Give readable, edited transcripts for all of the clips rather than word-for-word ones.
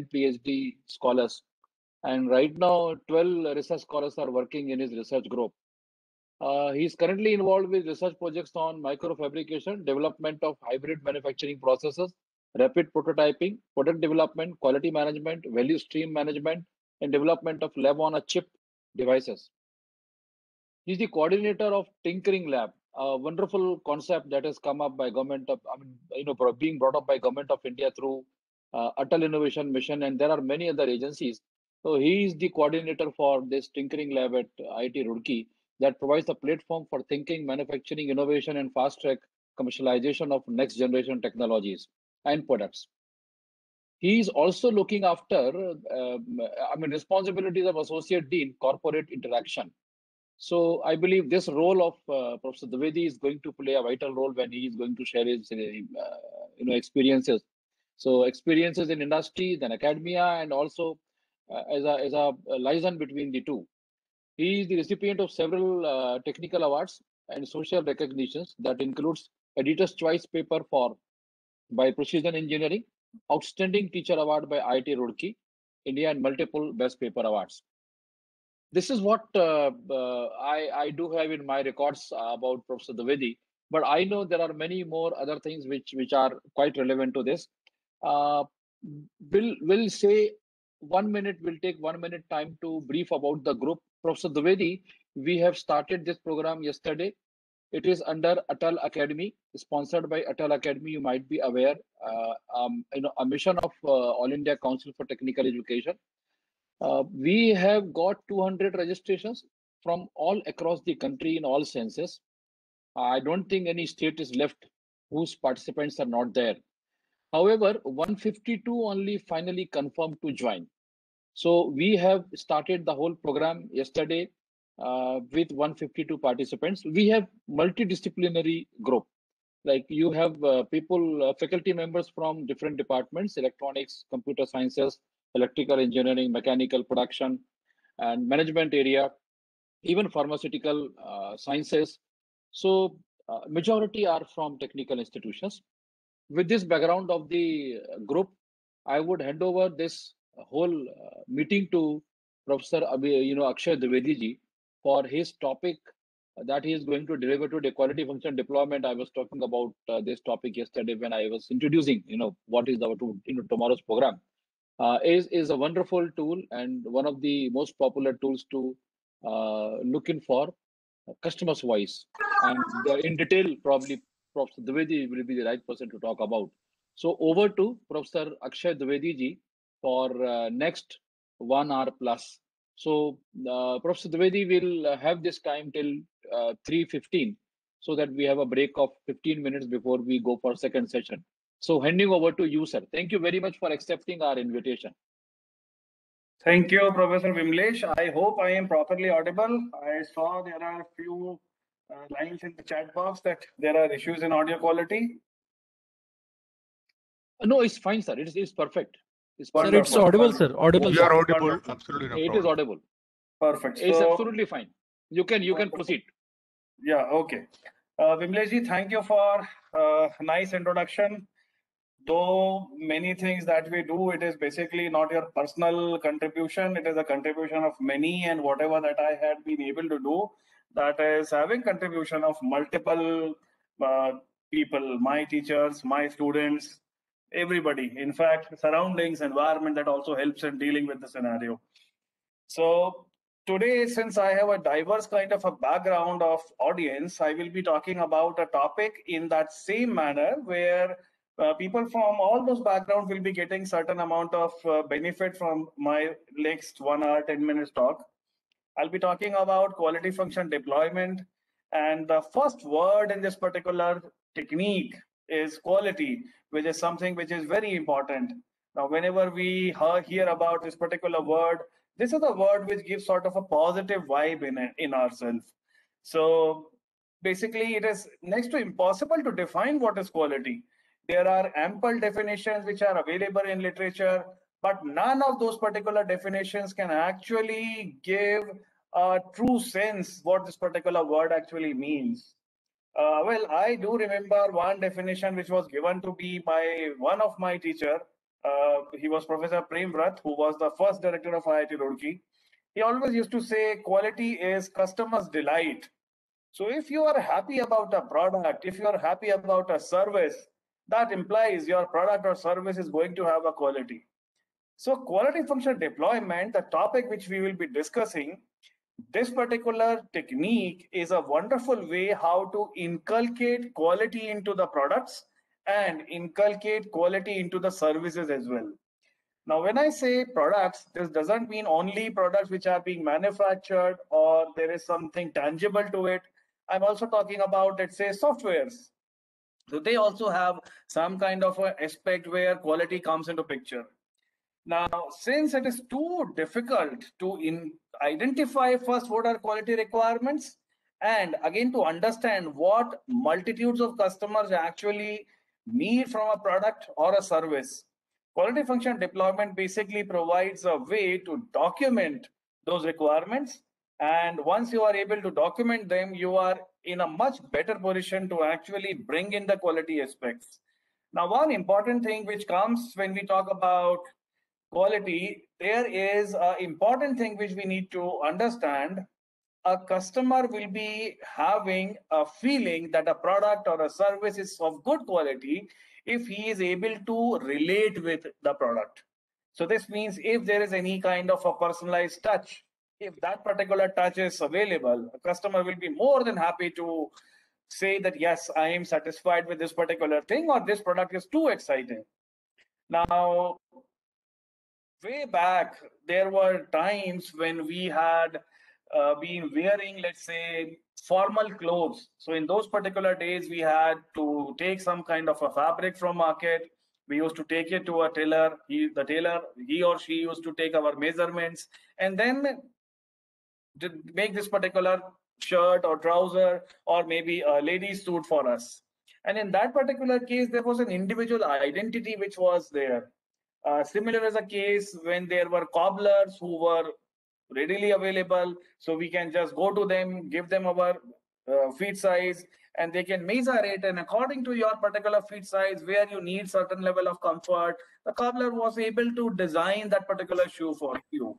PhD scholars. And right now, 12 research scholars are working in his research group. He is currently involved with research projects on microfabrication, development of hybrid manufacturing processes, rapid prototyping, product development, quality management, value stream management, and development of lab-on-a-chip devices. He's the coordinator of Tinkering Lab, a wonderful concept that has come up by government of, being brought up by government of India through Atal Innovation Mission, and there are many other agencies. So he is the coordinator for this Tinkering Lab at IIT Roorkee that provides a platform for thinking, manufacturing, innovation, and fast-track commercialization of next-generation technologies and products. He is also looking after, responsibilities of Associate Dean, Corporate Interaction. So I believe this role of Professor Dwivedi is going to play a vital role when he is going to share his, experiences. So experiences in industry, then academia, and also as a liaison between the two. He is the recipient of several technical awards and social recognitions that includes Editor's Choice Paper for by Precision Engineering, Outstanding Teacher Award by IIT Roorkee, India, and multiple Best Paper Awards. This is what I do have in my records about Professor Dwivedi, but I know there are many more other things which are quite relevant to this. Uh, we'll say 1 minute. We'll take 1 minute time to brief about the group. Professor Dwivedi, we have started this program yesterday. It is under Atal Academy, sponsored by Atal Academy. You might be aware, a mission of All India Council for Technical Education. We have got 200 registrations from all across the country in all senses. I don't think any state is left whose participants are not there. However, 152 only finally confirmed to join. So we have started the whole program yesterday with 152 participants. We have multidisciplinary group. Like you have faculty members from different departments: electronics, computer sciences, electrical engineering, mechanical, production, and management area, even pharmaceutical sciences. So majority are from technical institutions. With this background of the group, I would hand over this whole meeting to Professor Akshay Dwivedi ji for his topic that he is going to deliver today, quality function deployment. I was talking about this topic yesterday when I was introducing, what is our tomorrow's program. Is a wonderful tool and one of the most popular tools to looking for customer's voice. And in detail, probably Professor Dwivedi will be the right person to talk about. So over to Professor Akshay Dwivedi ji for next 1 hour plus. So Professor Dwivedi will have this time till 3:15, so that we have a break of 15 minutes before we go for second session. So handing over to you, sir. Thank you very much for accepting our invitation. Thank you, Professor Vimlesh. I hope I am properly audible. I saw there are a few lines in the chat box that there are issues in audio quality. No, it's fine, sir. It's perfect. Sir, it's audible, sir. Audible. You are audible. Absolutely no It problem. is audible. Perfect. It's absolutely fine. You can proceed. Yeah, okay. Vimlesh ji, thank you for nice introduction. Though many things that we do, it is basically not your personal contribution. It is a contribution of many, and whatever that I had been able to do, that is having contribution of multiple people, my teachers, my students, everybody. In fact, surroundings, environment, that also helps in dealing with the scenario. So today, since I have a diverse kind of a background of audience, I will be talking about a topic in that same manner where people from all those backgrounds will be getting certain amount of benefit from my next 1 hour, 10 minutes talk. I'll be talking about quality function deployment. And the first word in this particular technique is quality, which is something which is very important. Now, whenever we hear about this particular word, this is a word which gives sort of a positive vibe in ourselves. So basically, it is next to impossible to define what is quality. There are ample definitions which are available in literature, but none of those particular definitions can actually give a true sense what this particular word actually means. Well, I do remember one definition which was given to me by one of my teacher, He was Professor Prem Vrat, who was the first director of IIT Roorkee. He always used to say, quality is customer's delight. So if you are happy about a product, if you are happy about a service, that implies your product or service is going to have a quality. So quality function deployment, the topic which we will be discussing, this particular technique is a wonderful way how to inculcate quality into the products and inculcate quality into the services as well. Now, when I say products, this doesn't mean only products which are being manufactured or there is something tangible to it. I'm also talking about, let's say, softwares. So they also have some kind of an aspect where quality comes into picture. Now, since it is too difficult to identify first what are quality requirements, and again to understand what multitudes of customers actually need from a product or a service, quality function deployment basically provides a way to document those requirements. And once you are able to document them, you are in a much better position to actually bring in the quality aspects. Now, one important thing which comes when we talk about quality, there is an important thing which we need to understand. A customer will be having a feeling that a product or a service is of good quality if he is able to relate with the product. So this means if there is any kind of a personalized touch, if that particular touch is available, a customer will be more than happy to say that, yes, I am satisfied with this particular thing, or this product is too exciting. Now, way back, there were times when we had been wearing, let's say, formal clothes. So in those particular days, we had to take some kind of a fabric from market. We used to take it to a tailor. The tailor, he or she used to take our measurements and then make this particular shirt or trouser or maybe a lady's suit for us. And in that particular case, there was an individual identity which was there. Similar as a case when there were cobblers who were readily available, so we can just go to them, give them our feet size, and they can measure it. And according to your particular feet size, where you need certain level of comfort, the cobbler was able to design that particular shoe for you.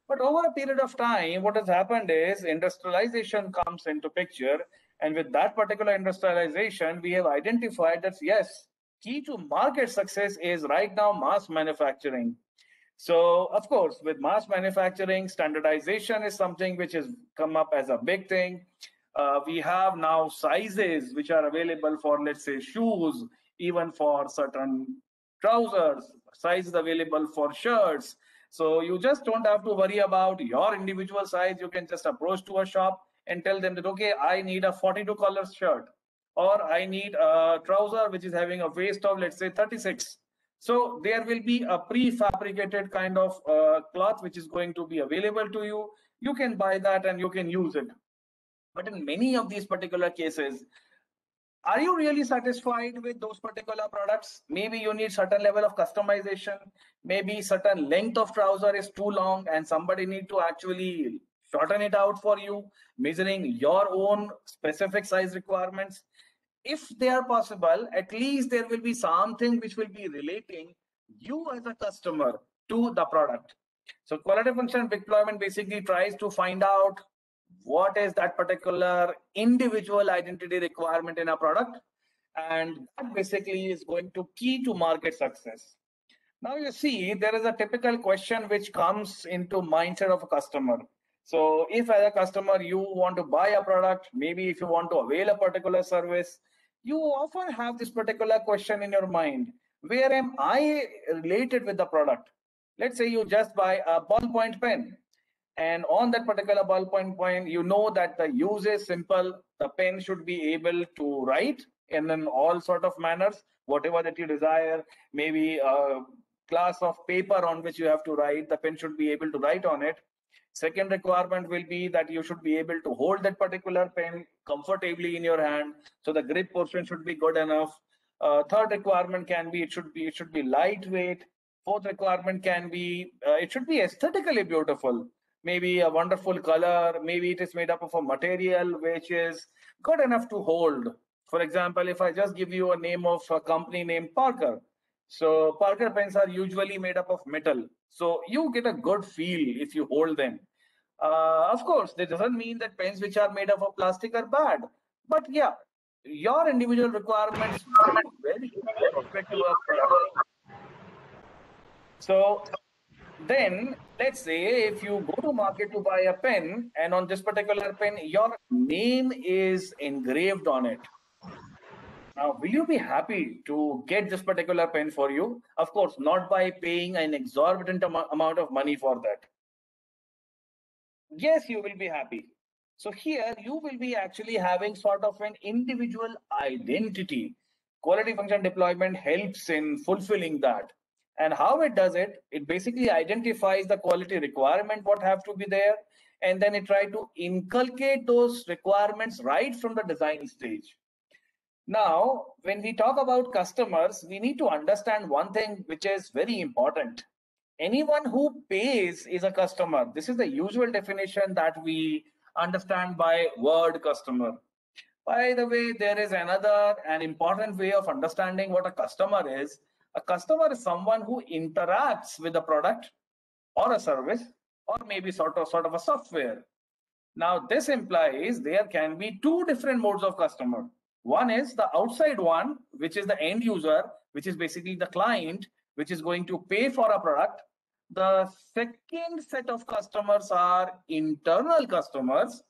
But over a period of time, what has happened is industrialization comes into picture. And with that particular industrialization, we have identified that, yes, key to market success is right now mass manufacturing. So, of course, with mass manufacturing, standardization is something which has come up as a big thing. We have now sizes which are available for, let's say, shoes, even for certain trousers, sizes available for shirts. So you just don't have to worry about your individual size. You can just approach to a shop and tell them that, okay, I need a 42 color shirt, or I need a trouser which is having a waist of, let's say, 36. So there will be a prefabricated kind of cloth which is going to be available to you. You can buy that and you can use it. But in many of these particular cases, are you really satisfied with those particular products? Maybe you need certain level of customization. Maybe certain length of trouser is too long and somebody need to actually shorten it out for you, measuring your own specific size requirements. If they are possible, at least there will be something which will be relating you as a customer to the product. So quality function deployment basically tries to find out what is that particular individual identity requirement in a product, and that basically is going to key to market success. Now you see there is a typical question which comes into mindset of a customer. So if as a customer you want to buy a product, maybe if you want to avail a particular service, you often have this particular question in your mind: where am I related with the product? Let's say you just buy a ballpoint pen, and on that particular ballpoint pen, you know that the use is simple. The pen should be able to write in all sort of manners, whatever that you desire. Maybe a class of paper on which you have to write, the pen should be able to write on it. Second requirement will be that you should be able to hold that particular pen comfortably in your hand. So the grip portion should be good enough. Third requirement can be it should be lightweight. Fourth requirement can be it should be aesthetically beautiful. Maybe a wonderful color. Maybe it is made up of a material which is good enough to hold. For example, if I just give you a name of a company named Parker. So Parker pens are usually made up of metal. So you get a good feel if you hold them. Of course, that doesn't mean that pens which are made up of plastic are bad. But yeah, your individual requirements vary with respect to a product. So then let's say if you go to market to buy a pen, and on this particular pen, your name is engraved on it. Now, will you be happy to get this particular pen for you? Of course, not by paying an exorbitant amount of money for that. Yes, you will be happy. So here you will be actually having sort of an individual identity. Quality function deployment helps in fulfilling that. And how it does it, it basically identifies the quality requirement, what have to be there, and then it try to inculcate those requirements right from the design stage. Now, when we talk about customers, we need to understand one thing which is very important. Anyone who pays is a customer. This is the usual definition that we understand by word customer. By the way, there is another an important way of understanding what a customer is. A customer is someone who interacts with a product or a service or maybe sort of a software. Now, this implies there can be two different modes of customer. One is the outside one, which is the end user, which is basically the client, which is going to pay for a product. The second set of customers are internal customers,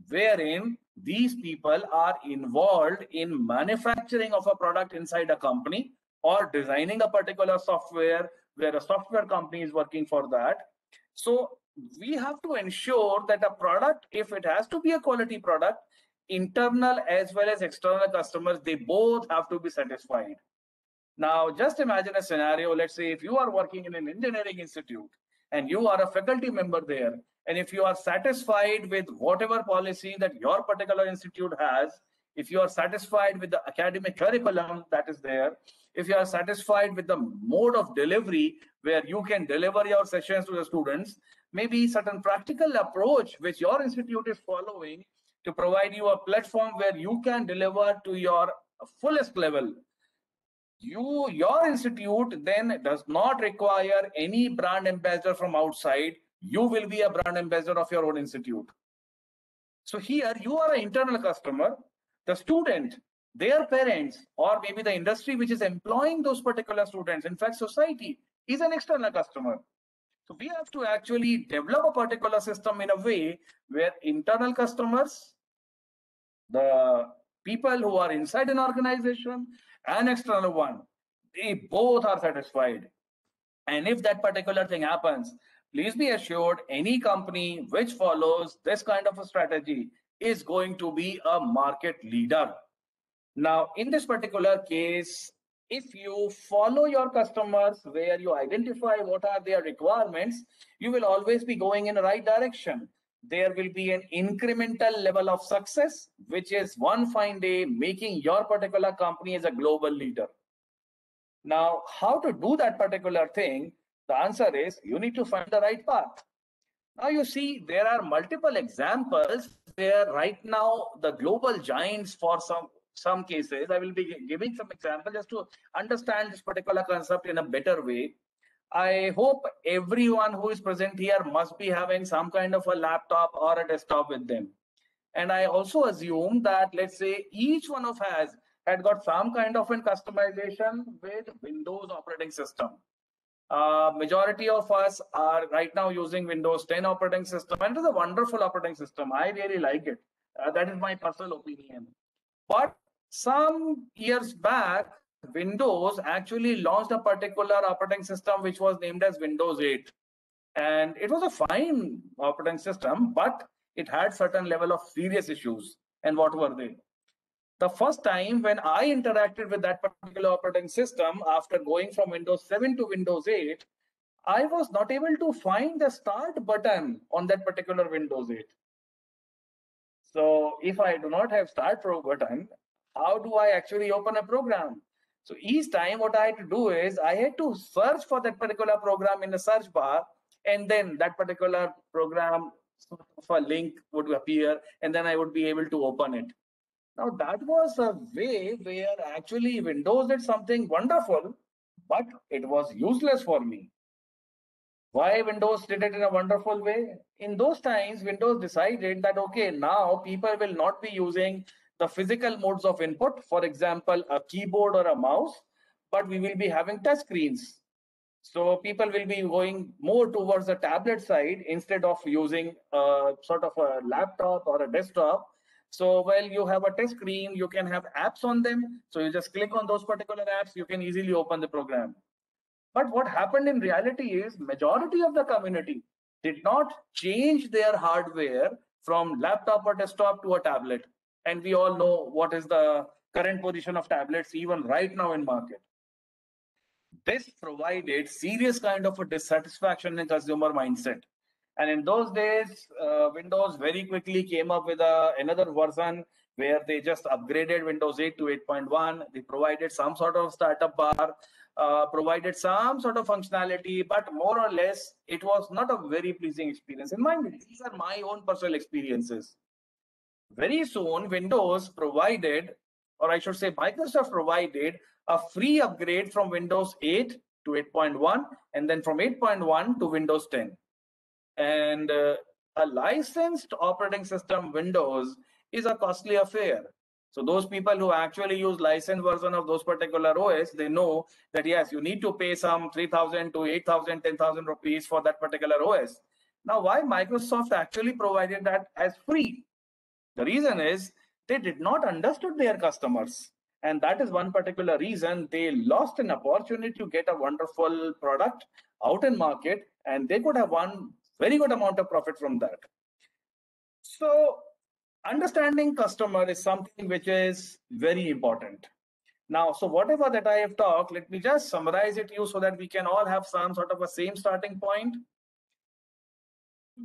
wherein these people are involved in manufacturing of a product inside a company or designing a particular software where a software company is working for that. So we have to ensure that a product, if it has to be a quality product, internal as well as external customers, they both have to be satisfied. Now, just imagine a scenario. Let's say if you are working in an engineering institute and you are a faculty member there, and if you are satisfied with whatever policy that your particular institute has, if you are satisfied with the academic curriculum that is there, if you are satisfied with the mode of delivery where you can deliver your sessions to the students, maybe certain practical approach which your institute is following to provide you a platform where you can deliver to your fullest level. Your institute then does not require any brand ambassador from outside. You will be a brand ambassador of your own institute. So here you are an internal customer. The student, their parents, or maybe the industry which is employing those particular students, in fact, society is an external customer. So we have to actually develop a particular system in a way where internal customers, the people who are inside an organization, and external one, they both are satisfied. And if that particular thing happens, please be assured any company which follows this kind of a strategy is going to be a market leader. Now, in this particular case, if you follow your customers where you identify what are their requirements, you will always be going in the right direction. There will be an incremental level of success, which is one fine day making your particular company as a global leader. Now, how to do that particular thing? The answer is you need to find the right path. Now, you see, there are multiple examples where right now the global giants for some cases, I will be giving some examples just to understand this particular concept in a better way. I hope everyone who is present here must be having some kind of a laptop or a desktop with them. And I also assume that, let's say, each one of us had got some kind of an customization with Windows operating system. Majority of us are right now using Windows 10 operating system, and it is a wonderful operating system. I really like it. That is my personal opinion. But some years back, Windows actually launched a particular operating system which was named as Windows 8. And it was a fine operating system, but it had certain level of serious issues. And what were they? The first time when I interacted with that particular operating system after going from Windows 7 to Windows 8, I was not able to find the start button on that particular Windows 8. So if I do not have start button, how do I actually open a program? So each time what I had to do is I had to search for that particular program in the search bar, and then that particular program for link would appear, and then I would be able to open it. Now that was a way where actually Windows did something wonderful, but it was useless for me. Why Windows did it in a wonderful way? In those times, Windows decided that, okay, now people will not be using the physical modes of input, for example, a keyboard or a mouse, but we will be having touch screens. So people will be going more towards the tablet side instead of using sort of a laptop or a desktop. So while you have a touch screen, you can have apps on them. So you just click on those particular apps, you can easily open the program. But what happened in reality is majority of the community did not change their hardware from laptop or desktop to a tablet. And we all know what is the current position of tablets even right now in market. This provided serious kind of a dissatisfaction in consumer mindset. And in those days, Windows very quickly came up with another version where they just upgraded Windows 8 to 8.1. They provided some sort of startup bar, provided some sort of functionality, but more or less, it was not a very pleasing experience. In mind, these are my own personal experiences. Very soon, Windows provided, or I should say Microsoft provided a free upgrade from Windows 8 to 8.1 and then from 8.1 to Windows 10. And a licensed operating system Windows is a costly affair. So those people who actually use licensed version of those particular OS, they know that yes, you need to pay some 3,000 to 8,000, 10,000 rupees for that particular OS. Now, why Microsoft actually provided that as free? The reason is they did not understood their customers. And that is one particular reason they lost an opportunity to get a wonderful product out in market, and they could have won very good amount of profit from that. So understanding customer is something which is very important. Now, so whatever that I have talked, let me just summarize it to you so that we can all have some sort of a same starting point.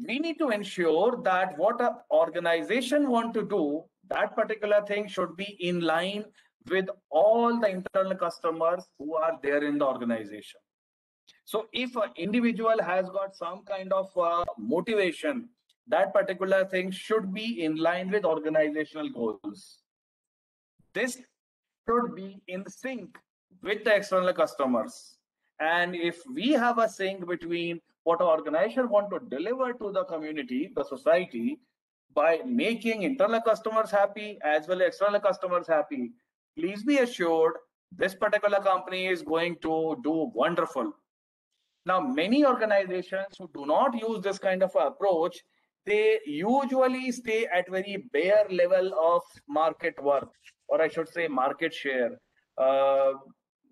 We need to ensure that what an organization want to do, that particular thing should be in line with all the internal customers who are there in the organization. So if an individual has got some kind of motivation, that particular thing should be in line with organizational goals. This should be in sync with the external customers. And if we have a sync between what our organization want to deliver to the community, the society, by making internal customers happy as well as external customers happy, please be assured this particular company is going to do wonderful. Now, many organizations who do not use this kind of approach, they usually stay at very bare level of market worth, or I should say market share.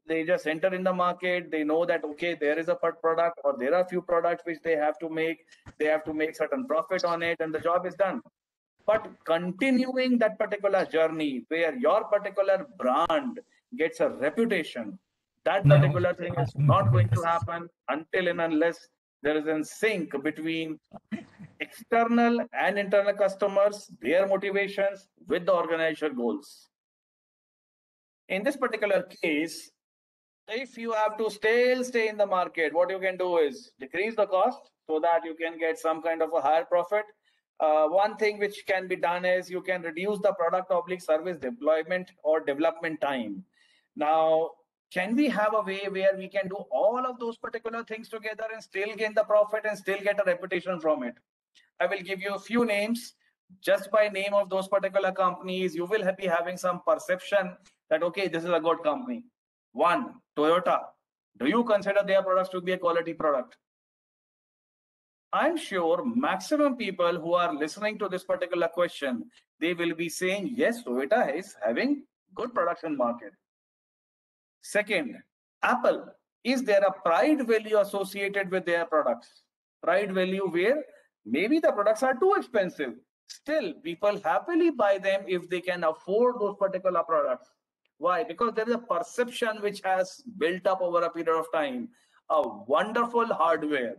They just enter in the market. They know that, okay, there is a product or there are few products which they have to make. They have to make certain profit on it and the job is done. But continuing that particular journey where your particular brand gets a reputation, that particular thing is not going to happen until and unless there is a sync between external and internal customers, their motivations with the organizational goals. In this particular case, if you have to stay in the market, what you can do is decrease the cost so that you can get some kind of a higher profit. One thing which can be done is you can reduce the product oblique service deployment or development time. Now, can we have a way where we can do all of those particular things together and still gain the profit and still get a reputation from it? I will give you a few names. Just by name of those particular companies, you will be having some perception that, okay, this is a good company. One, Toyota. Do you consider their products to be a quality product? I'm sure maximum people who are listening to this particular question, they will be saying, yes, Toyota is having good production market. Second, Apple. Is there a pride value associated with their products? Pride value where maybe the products are too expensive. Still, people happily buy them if they can afford those particular products. Why? Because there is a perception which has built up over a period of time. A wonderful hardware,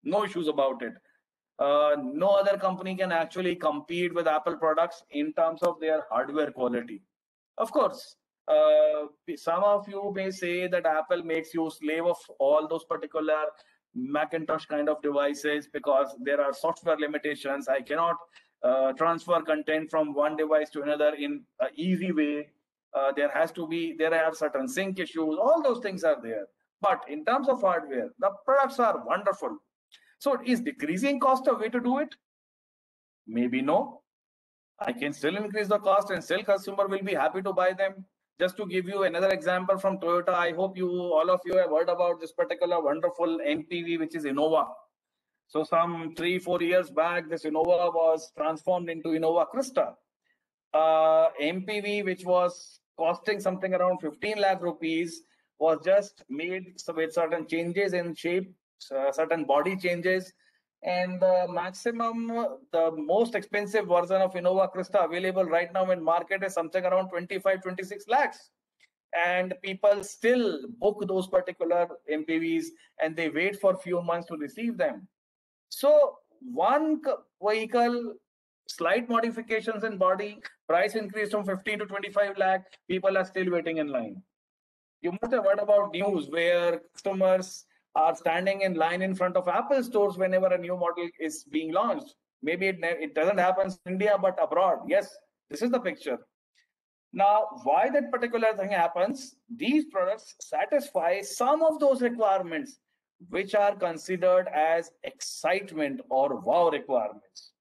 no issues about it. No other company can actually compete with Apple products in terms of their hardware quality. Of course, some of you may say that Apple makes you slave of all those particular Macintosh kind of devices because there are software limitations. I cannot transfer content from one device to another in an easy way. There are certain sync issues. All those things are there. But in terms of hardware, the products are wonderful. So is decreasing cost a way to do it? Maybe no. I can still increase the cost and still consumer will be happy to buy them. Just to give you another example from Toyota, I hope all of you have heard about this particular wonderful MPV, which is Innova. So some 3-4 years back, this Innova was transformed into Innova Crysta. MPV, which was costing something around 15 lakh rupees, was just made with certain changes in shape, certain body changes, and the most expensive version of Innova Crysta available right now in market is something around 25-26 lakhs. And people still book those particular MPVs and they wait for a few months to receive them. So one vehicle, slight modifications in body, price increase from 15 to 25 lakh, people are still waiting in line. You must have heard about news where customers are standing in line in front of Apple stores whenever a new model is being launched. Maybe it doesn't happen in India, but abroad. Yes, this is the picture. Now, why that particular thing happens? These products satisfy some of those requirements which are considered as excitement or wow requirements.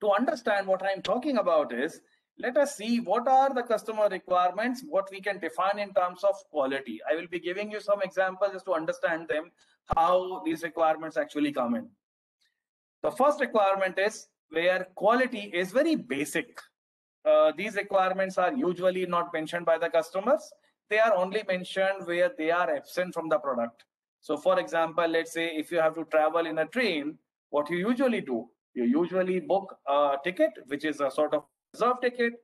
To understand what I'm talking about is, let us see what are the customer requirements, what we can define in terms of quality. I will be giving you some examples just to understand them, how these requirements actually come in. The first requirement is where quality is very basic. These requirements are usually not mentioned by the customers. They are only mentioned where they are absent from the product. So for example, let's say if you have to travel in a train, what you usually do? You usually book a ticket, which is a sort of reserve ticket.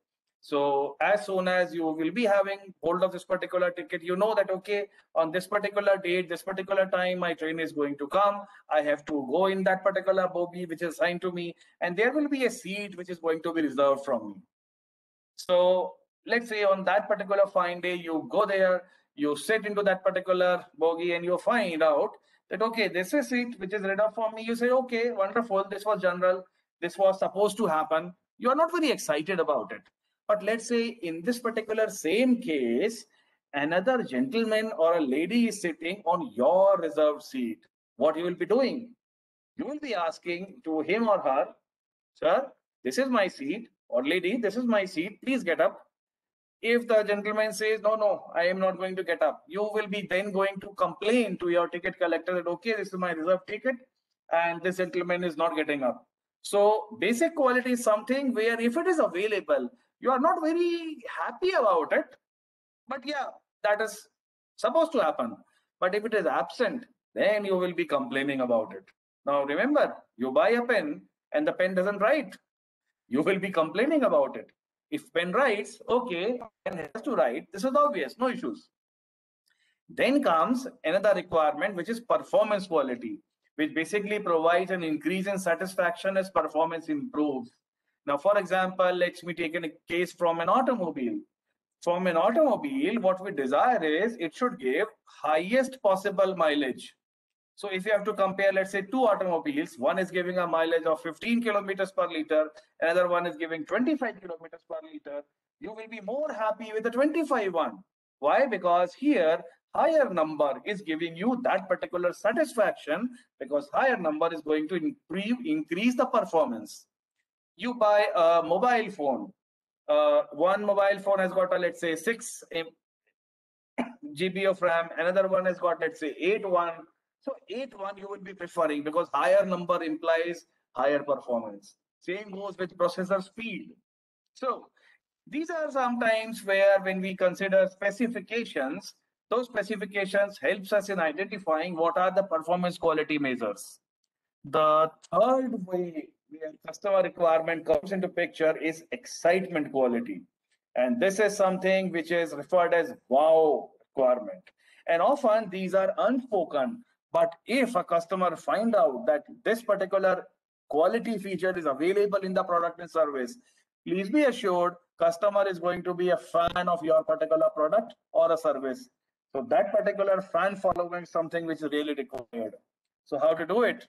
So as soon as you will be having hold of this particular ticket, you know that, okay, on this particular date, this particular time, my train is going to come. I have to go in that particular bogie, which is assigned to me, and there will be a seat which is going to be reserved from me. So let's say on that particular fine day, you go there, you sit into that particular bogie and you find out that, okay, this is it, which is reserved for me. You say, okay, wonderful. This was general. This was supposed to happen. You are not very excited about it. But let's say in this particular same case, another gentleman or a lady is sitting on your reserved seat. What you will be doing? You will be asking to him or her, sir, this is my seat, or lady, this is my seat, please get up. If the gentleman says, no, I am not going to get up, you will be then going to complain to your ticket collector that, okay, this is my reserved ticket and this gentleman is not getting up. So basic quality is something where if it is available, you are not very happy about it. But yeah, that is supposed to happen. But if it is absent, then you will be complaining about it. Now remember, you buy a pen and the pen doesn't write. You will be complaining about it. If pen writes, okay, pen has to write. This is obvious, no issues. Then comes another requirement, which is performance quality, which basically provides an increase in satisfaction as performance improves. Now, for example, let me take a case from an automobile. From an automobile, what we desire is it should give highest possible mileage. So if you have to compare, let's say, two automobiles, one is giving a mileage of 15 kilometers per liter, another one is giving 25 kilometers per liter, you will be more happy with the 25 one. Why? Because here, higher number is giving you that particular satisfaction, because higher number is going to increase the performance. You buy a mobile phone. One mobile phone has got a, let's say, 6 GB of RAM, another one has got, let's say, 8.1. So 8.1 you will be preferring because higher number implies higher performance. Same goes with processor speed. So these are sometimes where when we consider specifications, those specifications helps us in identifying what are the performance quality measures. The third way where customer requirement comes into picture is excitement quality. And this is something which is referred as wow requirement. And often these are unspoken. But if a customer find out that this particular quality feature is available in the product and service, please be assured customer is going to be a fan of your particular product or a service. So that particular fan following is something which is really required. So how to do it?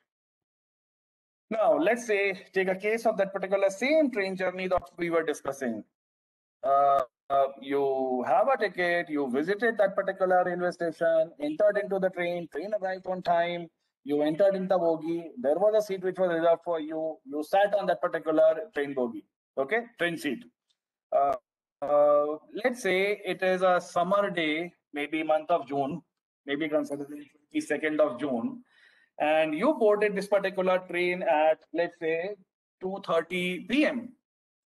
Now, let's say, take a case of that particular same train journey that we were discussing. You have a ticket, you visited that particular railway station, entered into the train, train arrived on time, you entered in the bogie, there was a seat which was reserved for you, you sat on that particular train bogie, okay, train seat. Let's say it is a summer day, maybe month of June, maybe considering 22nd of June, and you boarded this particular train at, let's say, 2:30 p.m.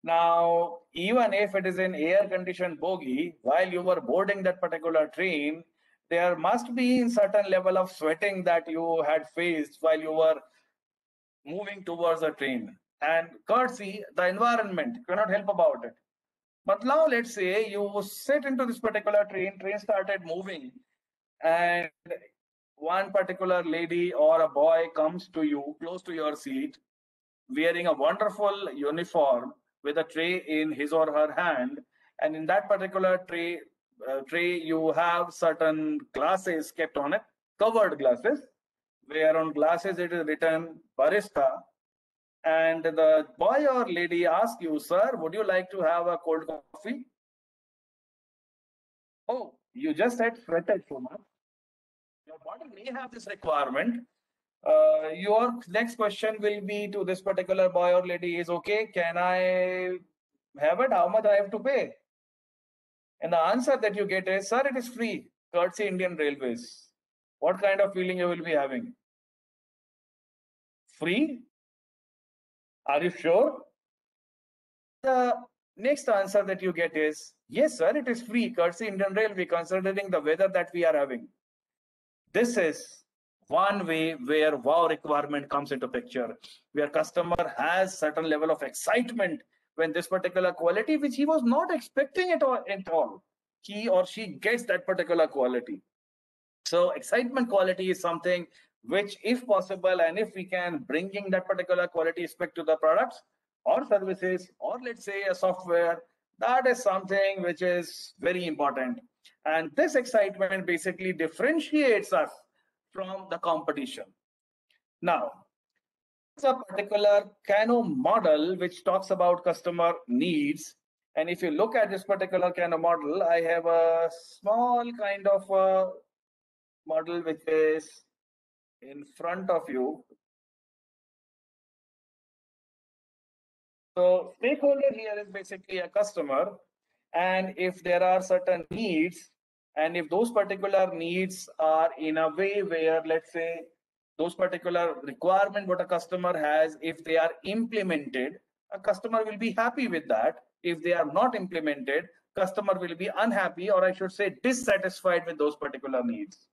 Now, even if it is an air-conditioned bogie, while you were boarding that particular train, there must be a certain level of sweating that you had faced while you were moving towards the train. And courtesy, the environment, you cannot help about it. But now let's say you sit into this particular train, train started moving, and one particular lady or a boy comes to you close to your seat, wearing a wonderful uniform with a tray in his or her hand, and in that particular tray you have certain glasses kept on it, covered glasses, where on glasses it is written barista, and the boy or lady asks you, sir, would you like to have a cold coffee? Oh, you just had sweated so much. Your body may have this requirement. Your next question will be to this particular boy or lady is, okay, can I have it? How much I have to pay? And the answer that you get is, sir, it is free, courtesy Indian Railways. What kind of feeling you will be having? Free? Are you sure? The next answer that you get is, yes, sir, it is free, courtesy Indian Railway, considering the weather that we are having. This is one way where wow requirement comes into picture, where customer has certain level of excitement when this particular quality, which he was not expecting at all, he or she gets that particular quality. So excitement quality is something which, if possible, and if we can bringing that particular quality aspect to the products or services, or let's say a software, that is something which is very important. And this excitement basically differentiates us from the competition. Now, there's a particular Kano model which talks about customer needs. And if you look at this particular Kano model, I have a small kind of a model which is in front of you. So stakeholder here is basically a customer, and if there are certain needs, and if those particular needs are in a way where, let's say, those particular requirement what a customer has, if they are implemented, a customer will be happy with that. If they are not implemented, customer will be unhappy, or I should say dissatisfied with those particular needs.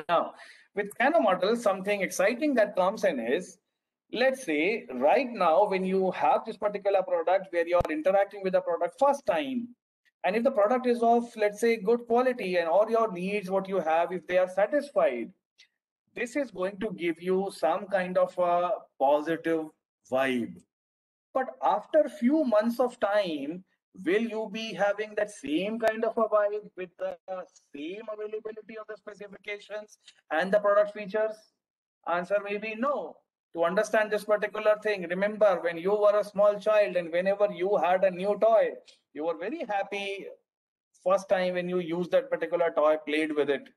Now, with Kano model, something exciting that comes in is, let's say right now when you have this particular product where you're interacting with the product first time, and if the product is of, let's say, good quality and all your needs what you have, if they are satisfied, this is going to give you some kind of a positive vibe. But after few months of time, will you be having that same kind of a vibe with the same availability of the specifications and the product features? Answer may be no. To understand this particular thing, remember when you were a small child and whenever you had a new toy, you were very happy first time when you used that particular toy, played with it.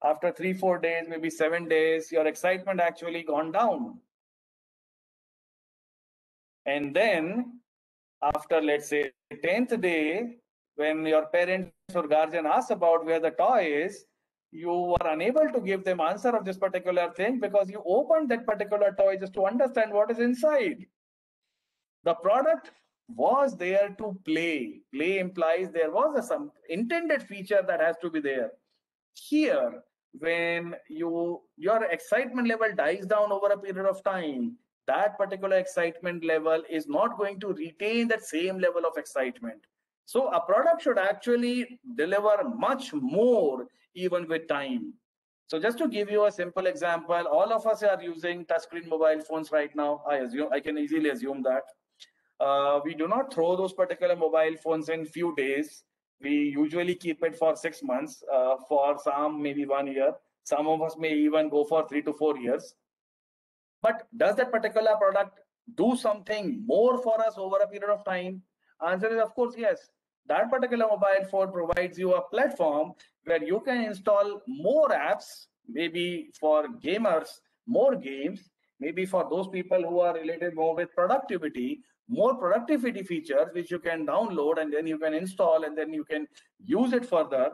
After 3-4 days, maybe 7 days, your excitement actually gone down. And then after, let's say, 10th day, when your parents or guardian asks about where the toy is, you were unable to give them answer of this particular thing because you opened that particular toy just to understand what is inside. The product was there to play. Play implies there was some intended feature that has to be there. Here, when your excitement level dies down over a period of time, that particular excitement level is not going to retain that same level of excitement. So a product should actually deliver much more even with time. So just to give you a simple example, all of us are using touchscreen mobile phones right now. I can easily assume that. We do not throw those particular mobile phones in few days. We usually keep it for 6 months, for some maybe 1 year. Some of us may even go for 3 to 4 years. But does that particular product do something more for us over a period of time? Answer is of course yes. That particular mobile phone provides you a platform where you can install more apps, maybe for gamers, more games, maybe for those people who are related more with productivity, more productivity features which you can download and then you can install and then you can use it further.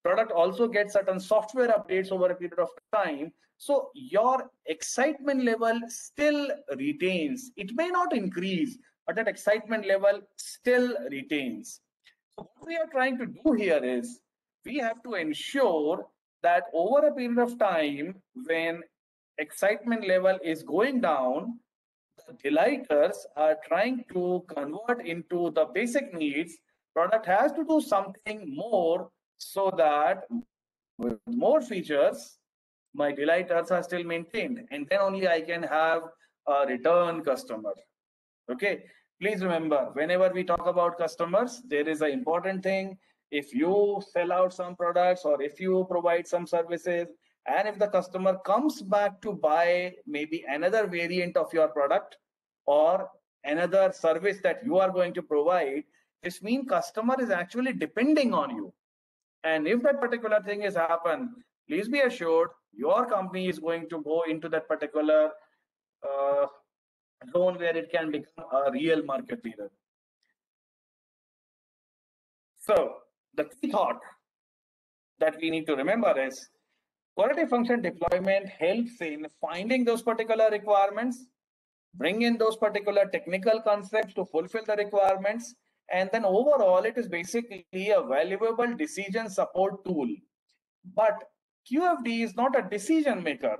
Product also gets certain software updates over a period of time. So your excitement level still retains. It may not increase, but that excitement level still retains. So what we are trying to do here is we have to ensure that over a period of time, when excitement level is going down, the delighters are trying to convert into the basic needs. Product has to do something more so that with more features, my delighters are still maintained, and then only I can have a return customer. Okay, please remember, whenever we talk about customers, there is an important thing. If you sell out some products or if you provide some services, and if the customer comes back to buy maybe another variant of your product or another service that you are going to provide, this means customer is actually depending on you. And if that particular thing has happened, please be assured your company is going to go into that particular zone where it can become a real market leader. So the key thought that we need to remember is quality function deployment helps in finding those particular requirements, bring in those particular technical concepts to fulfill the requirements, and then overall it is basically a valuable decision support tool. But QFD is not a decision maker.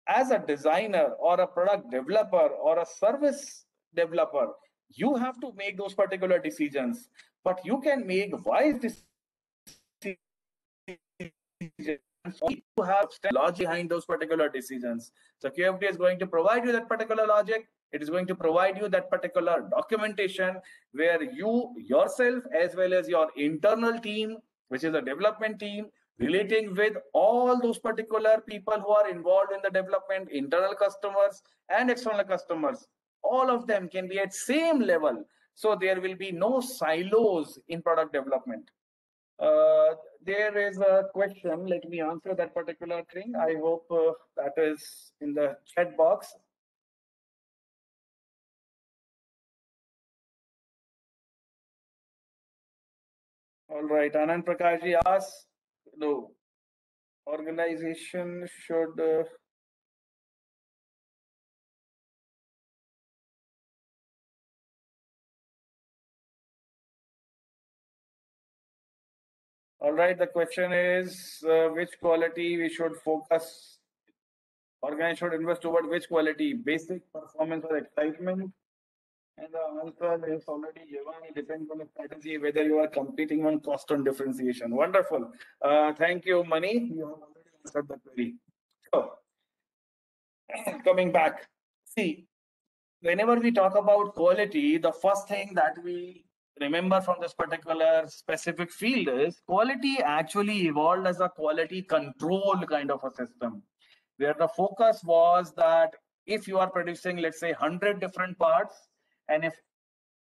As a designer or a product developer or a service developer, you have to make those particular decisions, but you can make wise decisions. You have logic behind those particular decisions. So QFD is going to provide you that particular logic. It is going to provide you that particular documentation where you yourself, as well as your internal team, which is a development team, relating with all those particular people who are involved in the development, internal customers and external customers, all of them can be at same level. So there will be no silos in product development. There is a question. Let me answer that particular thing. I hope that is in the chat box. All right, Anand Prakashji asks, no, organization should all right, the question is which quality we should focus, organization should invest toward which quality, basic, performance or excitement? And the answer is already given. It depends on the strategy, whether you are competing on cost and differentiation. Wonderful. Thank you, Mani. You have already answered the query. So, coming back, see, whenever we talk about quality, the first thing that we remember from this particular specific field is quality actually evolved as a quality control kind of a system, where the focus was that if you are producing, let's say, 100 different parts, and if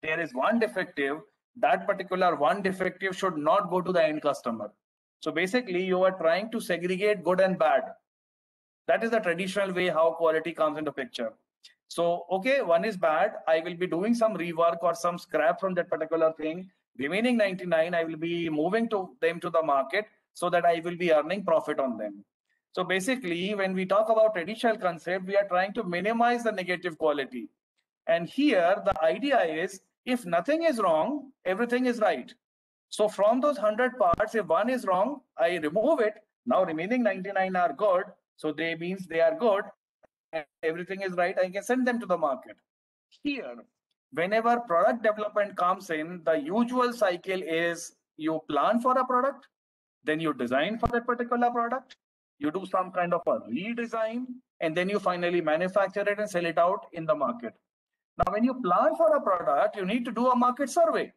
there is one defective, that particular one defective should not go to the end customer. So basically, you are trying to segregate good and bad. That is the traditional way how quality comes into picture. So, okay, one is bad. I will be doing some rework or some scrap from that particular thing. Remaining 99, I will be moving them to the market so that I will be earning profit on them. So basically, when we talk about traditional concept, we are trying to minimize the negative quality. And here, the idea is, if nothing is wrong, everything is right. So from those 100 parts, if one is wrong, I remove it. Now remaining 99 are good. So they means they are good and everything is right. I can send them to the market. Here, whenever product development comes in, the usual cycle is you plan for a product, then you design for that particular product, you do some kind of a redesign, and then you finally manufacture it and sell it out in the market. Now, when you plan for a product, you need to do a market survey,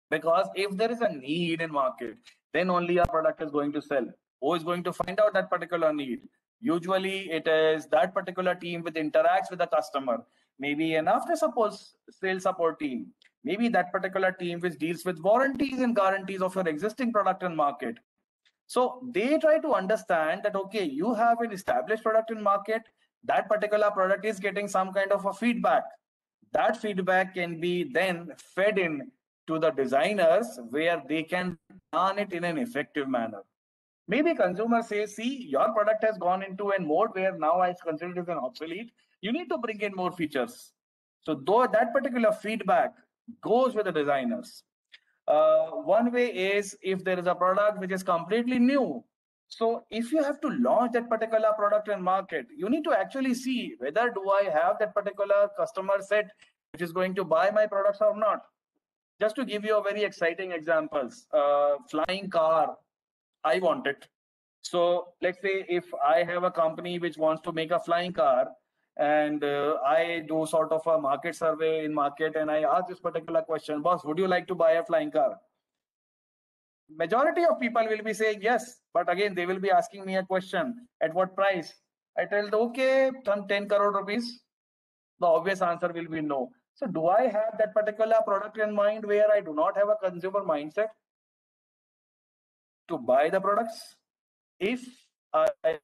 because if there is a need in market, then only a product is going to sell. Who is going to find out that particular need? Usually it is that particular team which interacts with the customer, maybe an after support sales support team, maybe that particular team which deals with warranties and guarantees of your existing product and market. So they try to understand that, okay, you have an established product in market, that particular product is getting some kind of a feedback. That feedback can be then fed in to the designers where they can plan it in an effective manner. Maybe consumer says, see, your product has gone into a mode where now I consider it as an obsolete. You need to bring in more features. So though that particular feedback goes with the designers. One way is if there is a product which is completely new. So if you have to launch that particular product in market, you need to actually see whether do I have that particular customer set which is going to buy my products or not. Just to give you a very exciting examples, flying car, I want it. So let's say if I have a company which wants to make a flying car, and I do sort of a market survey in market, and I ask this particular question, boss, would you like to buy a flying car? Majority of people will be saying yes, but again, they will be asking me a question, at what price? I tell them, okay, some 10 crore rupees. The obvious answer will be no. So do I have that particular product in mind where I do not have a consumer mindset to buy the products? If I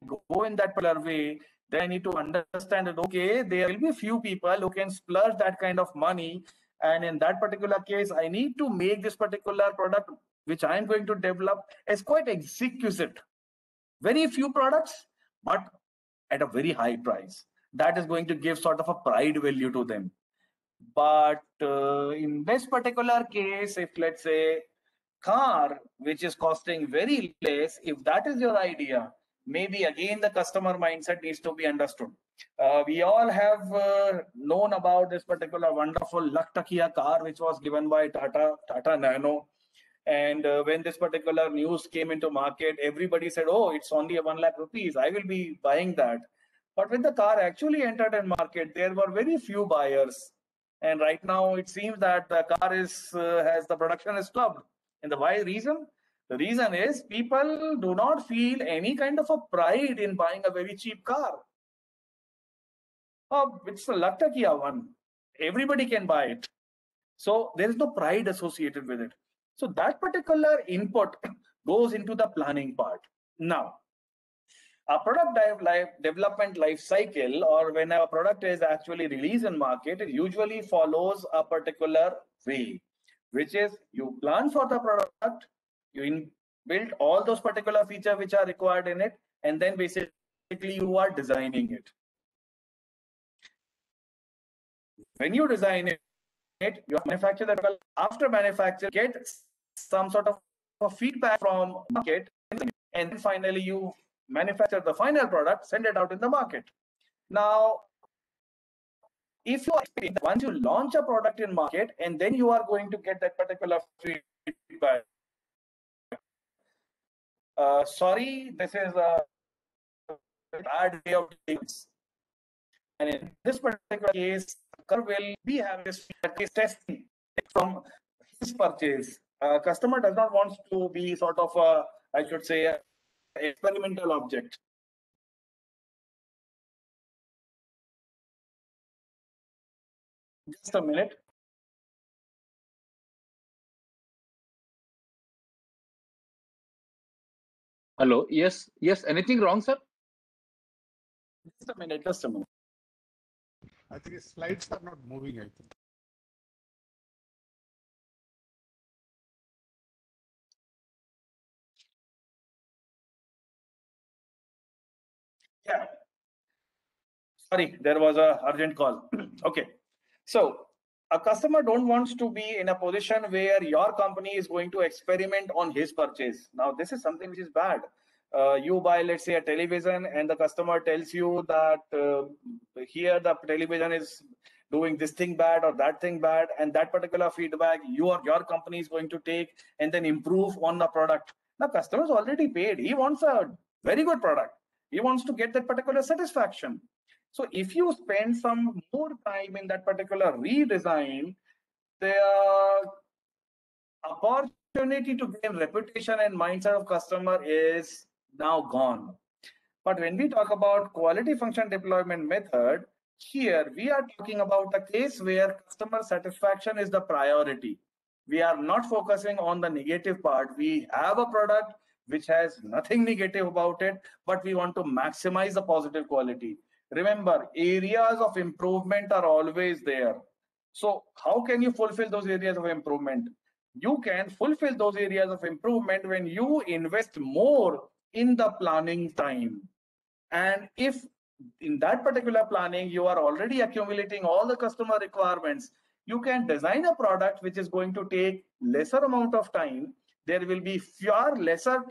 go in that particular way, then I need to understand that, okay, there will be few people who can splurge that kind of money. And in that particular case, I need to make this particular product, which I am going to develop, as quite exquisite. Very few products, but at a very high price. That is going to give sort of a pride value to them. But in this particular case, if let's say car, which is costing very less, if that is your idea, maybe again the customer mindset needs to be understood. We all have known about this particular wonderful Laktakia car, which was given by Tata Nano. And when this particular news came into market, everybody said, oh, it's only 1 lakh rupees. I will be buying that. But when the car actually entered in market, there were very few buyers. And right now it seems that the car has the production is stopped. And the why reason? The reason is people do not feel any kind of a pride in buying a very cheap car. Oh, it's a Laktakia one. Everybody can buy it. So there is no pride associated with it. So that particular input goes into the planning part. Now, a product development life cycle, or when a product is actually released in market, it usually follows a particular way, which is you plan for the product, you build all those particular features which are required in it, and then basically you are designing it. When you design it, you manufacture that. After manufacture, get some sort of a feedback from market, and then finally you manufacture the final product, send it out in the market. Now, if you expect once you launch a product in market, and then you are going to get that particular feedback. Sorry, this is a bad way of doing this. And in this particular case, customer will be having this testing from his purchase. Customer does not want to be sort of a, I should say, a experimental object. Just a minute. Hello. Yes. Anything wrong, sir? Just a minute. I think his slides are not moving, I think. Yeah. Sorry, there was a urgent call. Okay. So a customer don't wants to be in a position where your company is going to experiment on his purchase. Now, this is something which is bad. You buy, let's say, a television, and the customer tells you that here the television is doing this thing bad or that thing bad, and that particular feedback your company is going to take and then improve on the product. Now, customer is already paid. He wants a very good product. He wants to get that particular satisfaction. So if you spend some more time in that particular redesign, the opportunity to gain reputation and mindset of customer is now gone. But when we talk about quality function deployment method, Here we are talking about a case where customer satisfaction is the priority. We are not focusing on the negative part. We have a product which has nothing negative about it, but we want to maximize the positive quality. Remember, areas of improvement are always there. So how can you fulfill those areas of improvement? You can fulfill those areas of improvement when you invest more in the planning time. And if in that particular planning, you are already accumulating all the customer requirements, you can design a product which is going to take lesser amount of time. There will be lesser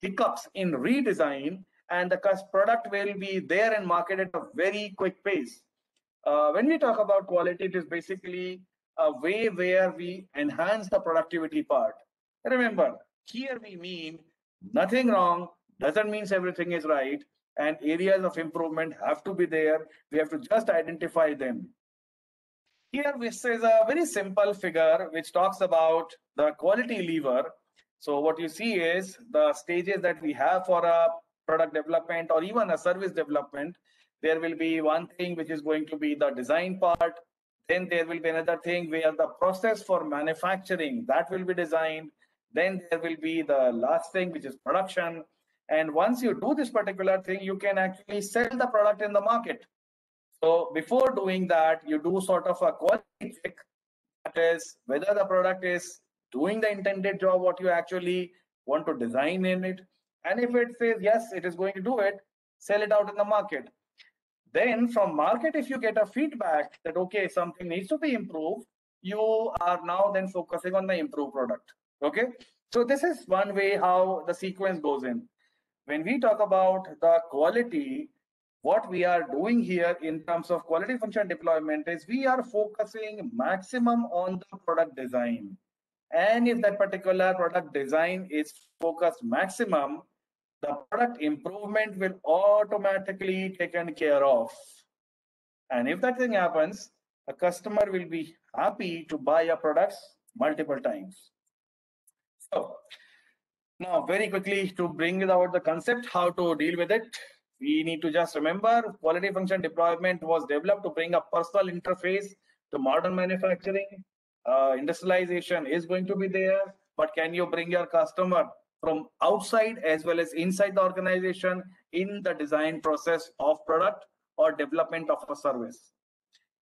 hiccups in redesign, and the product will be there and marketed at a very quick pace. When we talk about quality, it is basically a way where we enhance the productivity part. Remember, here we mean nothing wrong doesn't mean everything is right, and areas of improvement have to be there. We have to just identify them. Here, this is a very simple figure which talks about the quality lever. So what you see is the stages that we have for a product development or even a service development. There will be one thing which is going to be the design part. Then there will be another thing where the process for manufacturing that will be designed. Then there will be the last thing, which is production. And once you do this particular thing, you can actually sell the product in the market. So before doing that, you do sort of a quality check, that is whether the product is doing the intended job, what you actually want to design in it. And if it says yes, it is going to do it, sell it out in the market. Then from market, if you get a feedback that, okay, something needs to be improved, you are now then focusing on the improved product. Okay. So this is one way how the sequence goes in. When we talk about the quality, what we are doing here in terms of quality function deployment is we are focusing maximum on the product design. And if that particular product design is focused maximum, the product improvement will automatically taken care of. And if that thing happens, a customer will be happy to buy your products multiple times. So now very quickly to bring out the concept, how to deal with it. We need to just remember quality function deployment was developed to bring a personal interface to modern manufacturing. Industrialization is going to be there, but can you bring your customer from outside as well as inside the organization in the design process of product or development of a service?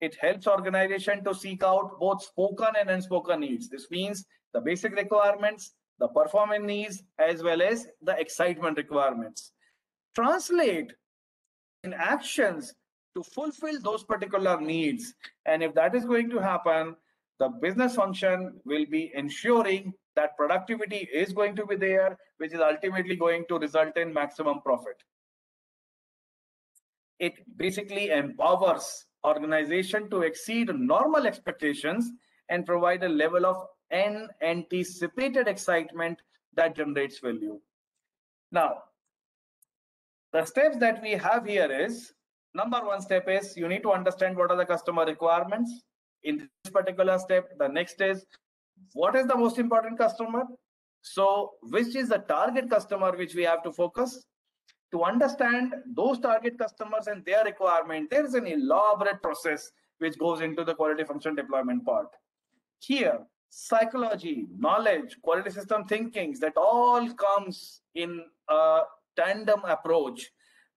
It helps organization to seek out both spoken and unspoken needs. This means the basic requirements, the performance needs, as well as the excitement requirements. Translate in actions to fulfill those particular needs. And if that is going to happen, the business function will be ensuring that productivity is going to be there, which is ultimately going to result in maximum profit. It basically empowers organization to exceed normal expectations and provide a level of anticipated excitement that generates value. Now, the steps that we have here is, number one step is you need to understand what are the customer requirements. In this particular step, the next is what is the most important customer? So which is the target customer which we have to focus? To understand those target customers and their requirement, there is an elaborate process which goes into the quality function deployment part. Here, psychology, knowledge, quality system thinkings, that all comes in a tandem approach,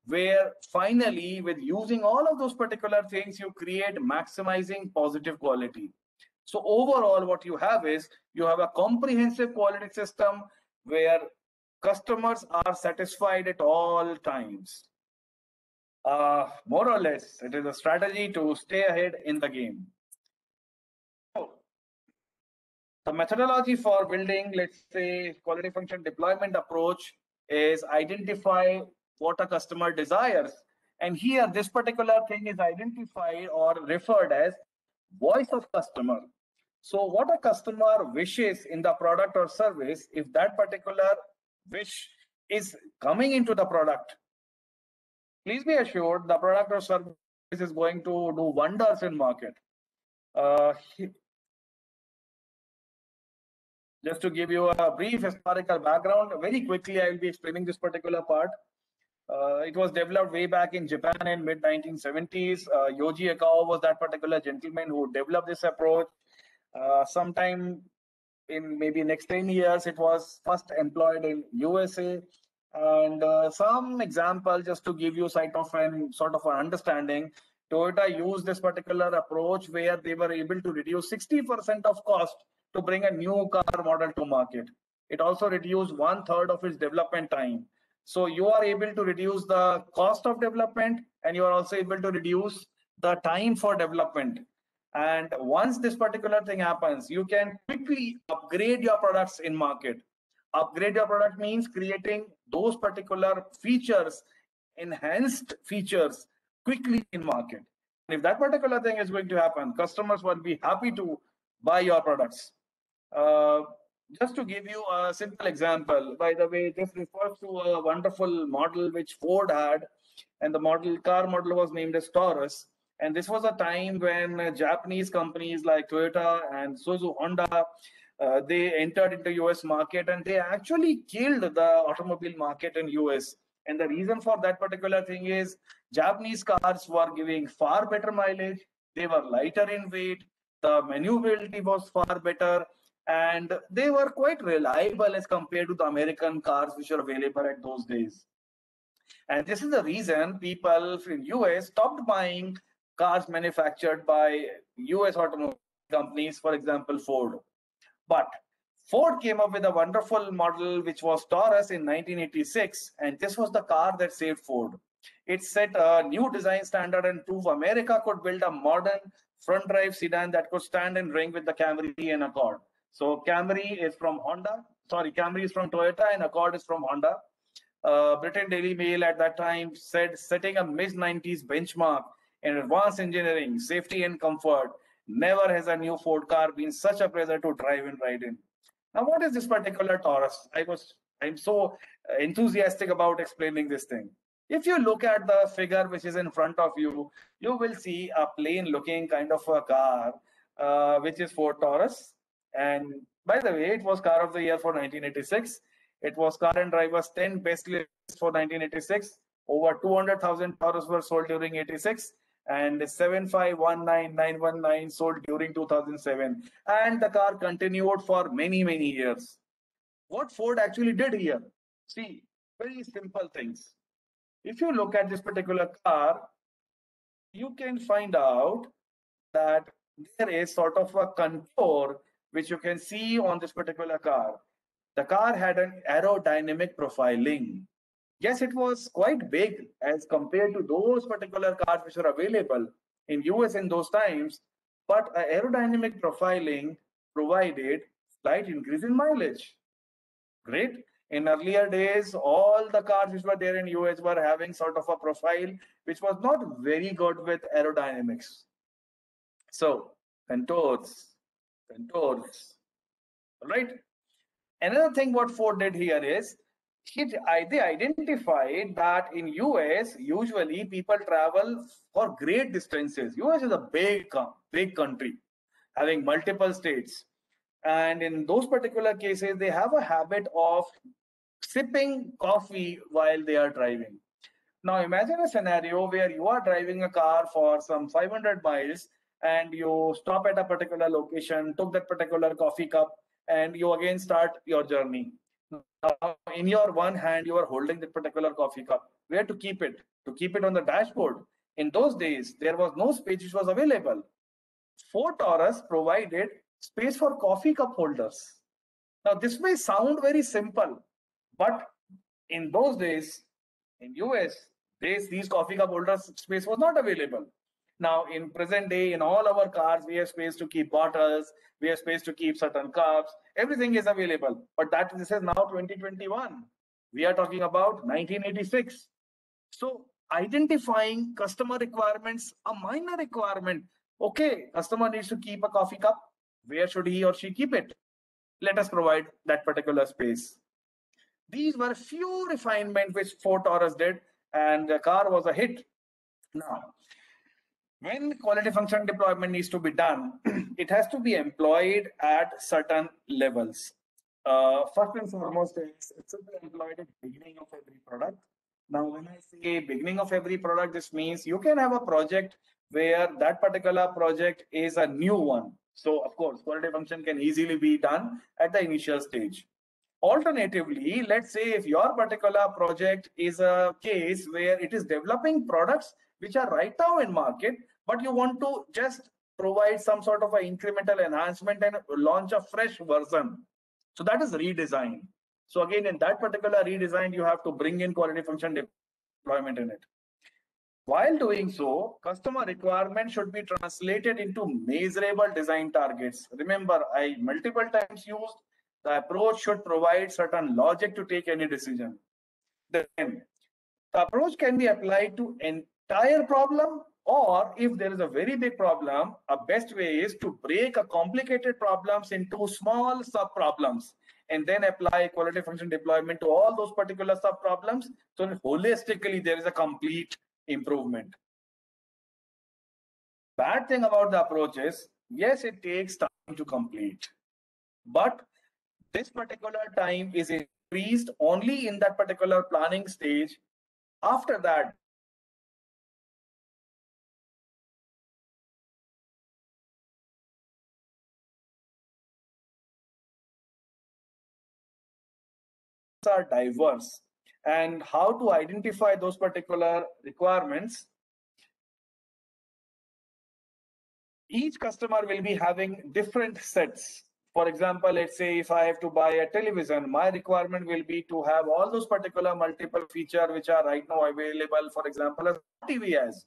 where finally with using all of those particular things, you create maximizing positive quality. So overall, what you have is you have a comprehensive quality system where customers are satisfied at all times. More or less, it is a strategy to stay ahead in the game. So, the methodology for building, let's say, quality function deployment approach is identify what a customer desires. And here, this particular thing is identified or referred as voice of customer. So what a customer wishes in the product or service, if that particular wish is coming into the product, please be assured the product or service is going to do wonders in market. Just to give you a brief historical background, very quickly I will be explaining this particular part. It was developed way back in Japan in mid 1970s. Yoji Ekao was that particular gentleman who developed this approach. Sometime in maybe next 10 years, it was first employed in USA. And some example, just to give you sort of an understanding, Toyota used this particular approach where they were able to reduce 60% of cost to bring a new car model to market. It also reduced 1/3 of its development time. So you are able to reduce the cost of development, and you are also able to reduce the time for development. And once this particular thing happens, you can quickly upgrade your products in market. Upgrade your product means creating those particular features, enhanced features quickly in market. And if that particular thing is going to happen, customers will be happy to buy your products. Just to give you a simple example, by the way, this refers to a wonderful model which Ford had, and the car model was named as Taurus. And this was a time when Japanese companies like Toyota and Suzuki Honda, they entered into US market, and they actually killed the automobile market in US. And the reason for that particular thing is Japanese cars were giving far better mileage, they were lighter in weight, the maneuverability was far better, and they were quite reliable as compared to the American cars which were available at those days. And this is the reason people in US stopped buying cars manufactured by US automobile companies, for example, Ford. But Ford came up with a wonderful model which was Taurus in 1986, and this was the car that saved Ford. It set a new design standard and proved America could build a modern front drive sedan that could stand and ring with the Camry and Accord. So Camry is from Camry is from Toyota and Accord is from Honda. Britain Daily Mail at that time said, setting a mid-90s benchmark in advanced engineering, safety and comfort, never has a new Ford car been such a pleasure to drive and ride in. Now, what is this particular Taurus? I'm so enthusiastic about explaining this thing. If you look at the figure which is in front of you, you will see a plain looking kind of a car, which is Ford Taurus. And by the way, it was car of the year for 1986. It was Car and Driver's 10 best list for 1986. Over 200,000 Taurus were sold during 86, and 7519919 sold during 2007. And the car continued for many, many years. What Ford actually did here? See, very simple things. If you look at this particular car, you can find out that there is sort of a contour which you can see on this particular car. The car had an aerodynamic profiling. Yes, it was quite big as compared to those particular cars which were available in US in those times, but aerodynamic profiling provided slight increase in mileage. Great. In earlier days, all the cars which were there in US were having sort of a profile which was not very good with aerodynamics. So contours, right? Another thing what Ford did here is they identified that in US, usually people travel for great distances. US is a big country having multiple states. And in those particular cases, they have a habit of sipping coffee while they are driving. Now imagine a scenario where you are driving a car for some 500 miles and you stop at a particular location, took that particular coffee cup, and you again start your journey. Now, in your one hand, you are holding that particular coffee cup. Where to keep it? To keep it on the dashboard. In those days, there was no space which was available. Ford Taurus provided space for coffee cup holders. Now, this may sound very simple, but in those days, in US, these coffee cup holders space was not available. Now, in present day, in all our cars, we have space to keep bottles, we have space to keep certain cups, everything is available. But this is now 2021. We are talking about 1986. So identifying customer requirements, a minor requirement. Okay, customer needs to keep a coffee cup. Where should he or she keep it? Let us provide that particular space. These were few refinements which Ford Taurus did, and the car was a hit. Now, when quality function deployment needs to be done, it has to be employed at certain levels. First and foremost, it should be employed at the beginning of every product. Now, when I say beginning of every product, this means you can have a project where that particular project is a new one. So of course, quality function can easily be done at the initial stage. Alternatively, let's say if your particular project is a case where it is developing products which are right now in market, but you want to just provide some sort of an incremental enhancement and launch a fresh version. So that is redesign. So again, in that particular redesign, you have to bring in quality function deployment in it. While doing so, customer requirement should be translated into measurable design targets. Remember, I multiple times used the approach should provide certain logic to take any decision. Then the approach can be applied to entire problem, or if there is a very big problem, a best way is to break a complicated problems into small sub problems and then apply quality function deployment to all those particular sub problems. So holistically, there is a complete improvement. Bad thing about the approach is, yes, it takes time to complete, but this particular time is increased only in that particular planning stage. After that, are diverse, and how to identify those particular requirements. Each customer will be having different sets. For example, let's say if I have to buy a television, my requirement will be to have all those particular multiple features which are right now available, for example, as TV has.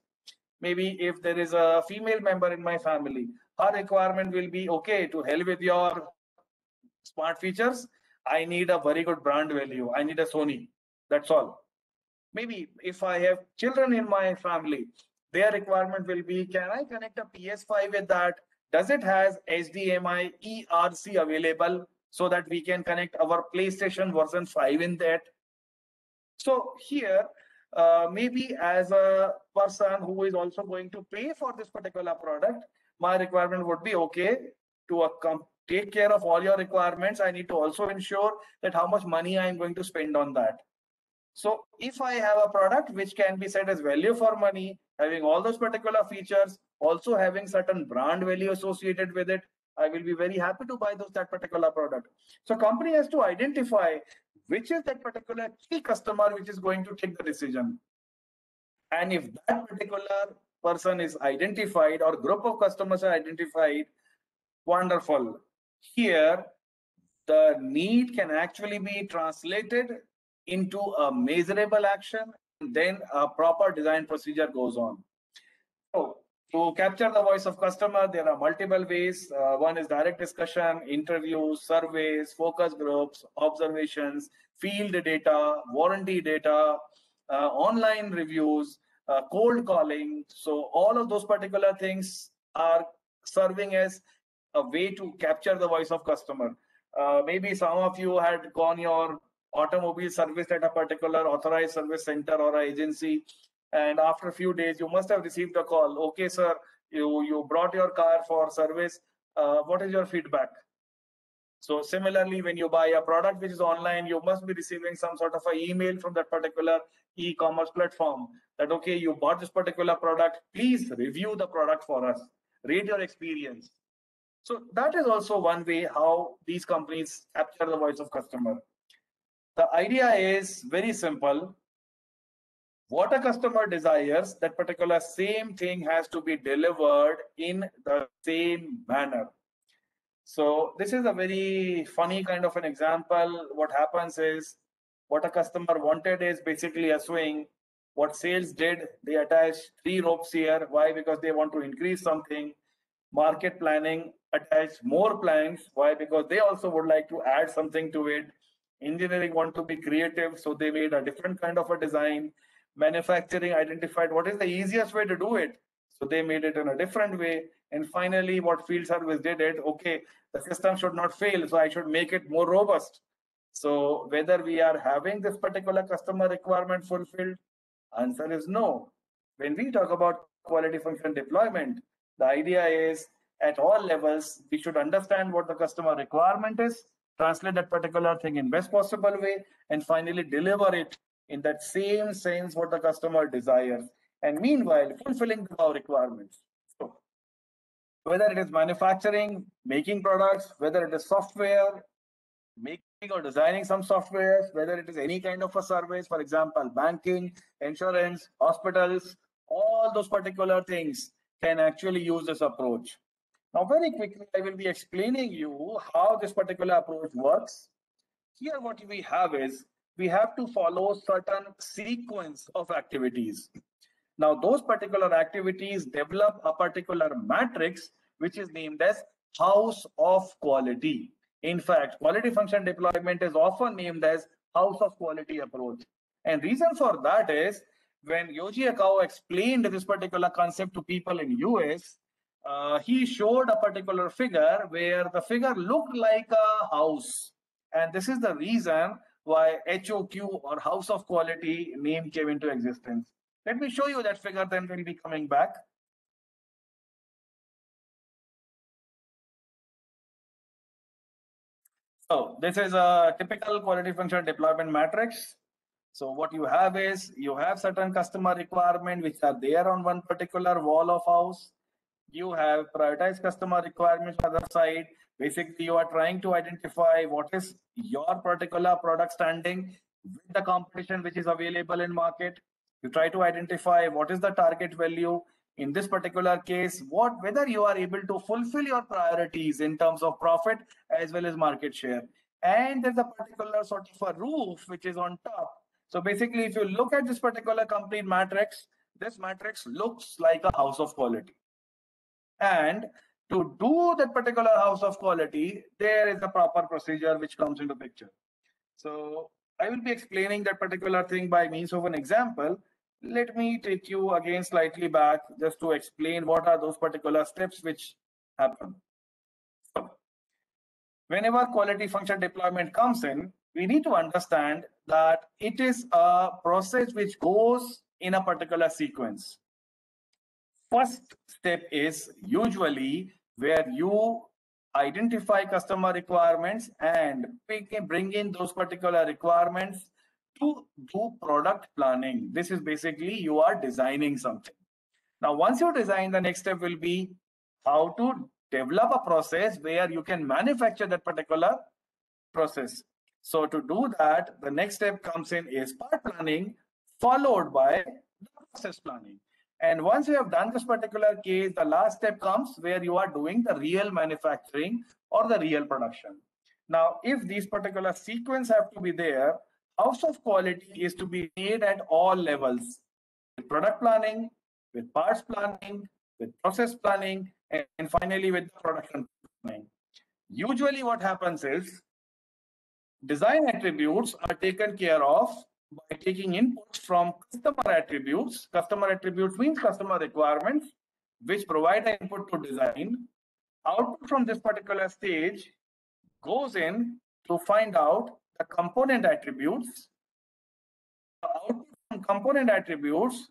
Maybe if there is a female member in my family, her requirement will be, okay, to hell with your smart features, I need a very good brand value. I need a Sony. That's all. Maybe if I have children in my family, their requirement will be, can I connect a PS5 with that? Does it has HDMI ERC available so that we can connect our PlayStation version 5 in that? So here, maybe as a person who is also going to pay for this particular product, my requirement would be, okay, to take care of all your requirements, I need to also ensure that how much money I'm going to spend on that. So if I have a product which can be set as value for money, having all those particular features, also having certain brand value associated with it, I will be very happy to buy that particular product. So company has to identify which is that particular key customer which is going to take the decision. And if that particular person is identified or group of customers are identified, wonderful. Here, the need can actually be translated into a measurable action, and then a proper design procedure goes on. So to capture the voice of customer, there are multiple ways. One is direct discussion, interviews, surveys, focus groups, observations, field data, warranty data, online reviews, cold calling. So all of those particular things are serving as a way to capture the voice of customer. Maybe some of you had gone your automobile service at a particular authorized service center or agency, and after a few days you must have received a call. Okay, sir, you brought your car for service. What is your feedback? So similarly, when you buy a product which is online, you must be receiving some sort of an email from that particular e-commerce platform that, okay, you bought this particular product, please review the product for us, rate your experience. So that is also one way how these companies capture the voice of customer. The idea is very simple. What a customer desires, that particular same thing has to be delivered in the same manner. So this is a very funny kind of an example. What happens is, what a customer wanted is basically a swing. What sales did, they attached 3 ropes here. Why? Because they want to increase something. Market planning attached more planks. Why? Because they also would like to add something to it. Engineering want to be creative, so they made a different kind of a design. Manufacturing identified what is the easiest way to do it, so they made it in a different way. And finally, what field service did it, okay, the system should not fail, so I should make it more robust. So whether we are having this particular customer requirement fulfilled, answer is no. When we talk about quality function deployment, the idea is at all levels, we should understand what the customer requirement is, translate that particular thing in best possible way, and finally deliver it in that same sense what the customer desires, and meanwhile fulfilling the requirements. So whether it is manufacturing, making products, whether it is software, making or designing some software, whether it is any kind of a service, for example, banking, insurance, hospitals, all those particular things can actually use this approach. Now, very quickly, I will be explaining you how this particular approach works. Here, what we have is, we have to follow certain sequence of activities. Now, those particular activities develop a particular matrix, which is named as house of quality. In fact, quality function deployment is often named as house of quality approach. And reason for that is, when Yoji Akao explained this particular concept to people in US, he showed a particular figure where the figure looked like a house. And this is the reason why HOQ, or house of quality, name came into existence. Let me show you that figure, then we'll be coming back. So this is a typical quality function deployment matrix. So what you have is, you have certain customer requirements which are there on one particular wall of house. You have prioritized customer requirements on the other side. Basically, you are trying to identify what is your particular product standing with the competition which is available in market. You try to identify what is the target value. In this particular case, whether you are able to fulfill your priorities in terms of profit as well as market share. And there's a particular sort of a roof which is on top. So basically, if you look at this particular complete matrix, this matrix looks like a house of quality. And to do that particular house of quality, there is a proper procedure which comes into picture. So I will be explaining that particular thing by means of an example. Let me take you again slightly back just to explain what are those particular steps which happen. So whenever quality function deployment comes in, we need to understand that it is a process which goes in a particular sequence. First step is usually where you identify customer requirements and bring in those particular requirements to do product planning. This is basically, you are designing something. Now, once you design, the next step will be how to develop a process where you can manufacture that particular process. So to do that, the next step comes in is part planning, followed by process planning. And once you have done this particular case, the last step comes where you are doing the real manufacturing or the real production. Now, if these particular sequence have to be there, house of quality is to be made at all levels, with product planning, with parts planning, with process planning, and finally with production planning. Usually what happens is, design attributes are taken care of by taking inputs from customer attributes. Customer attributes means customer requirements, which provide the input to design. Output from this particular stage goes in to find out the component attributes. The output from component attributes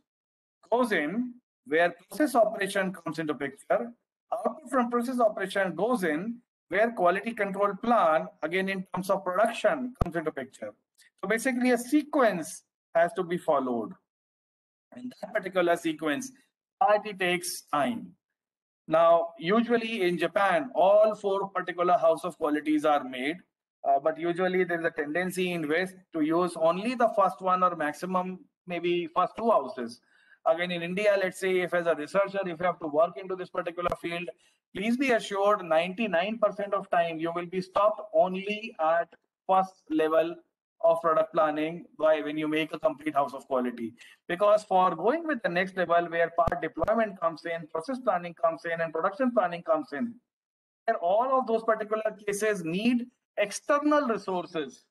goes in where process operation comes into picture. Output from process operation goes in where quality control plan, again in terms of production, comes into picture. So basically, a sequence has to be followed. And that particular sequence, it takes time. Now, usually in Japan, all 4 particular house of qualities are made. But usually there is a tendency in West to use only the first one, or maximum maybe first 2 houses. Again, in India, let's say, if as a researcher, if you have to work into this particular field, please be assured 99% of time you will be stopped only at first level of product planning when you make a complete house of quality. Because for going with the next level where part deployment comes in, process planning comes in, and production planning comes in, and all of those particular cases need external resources.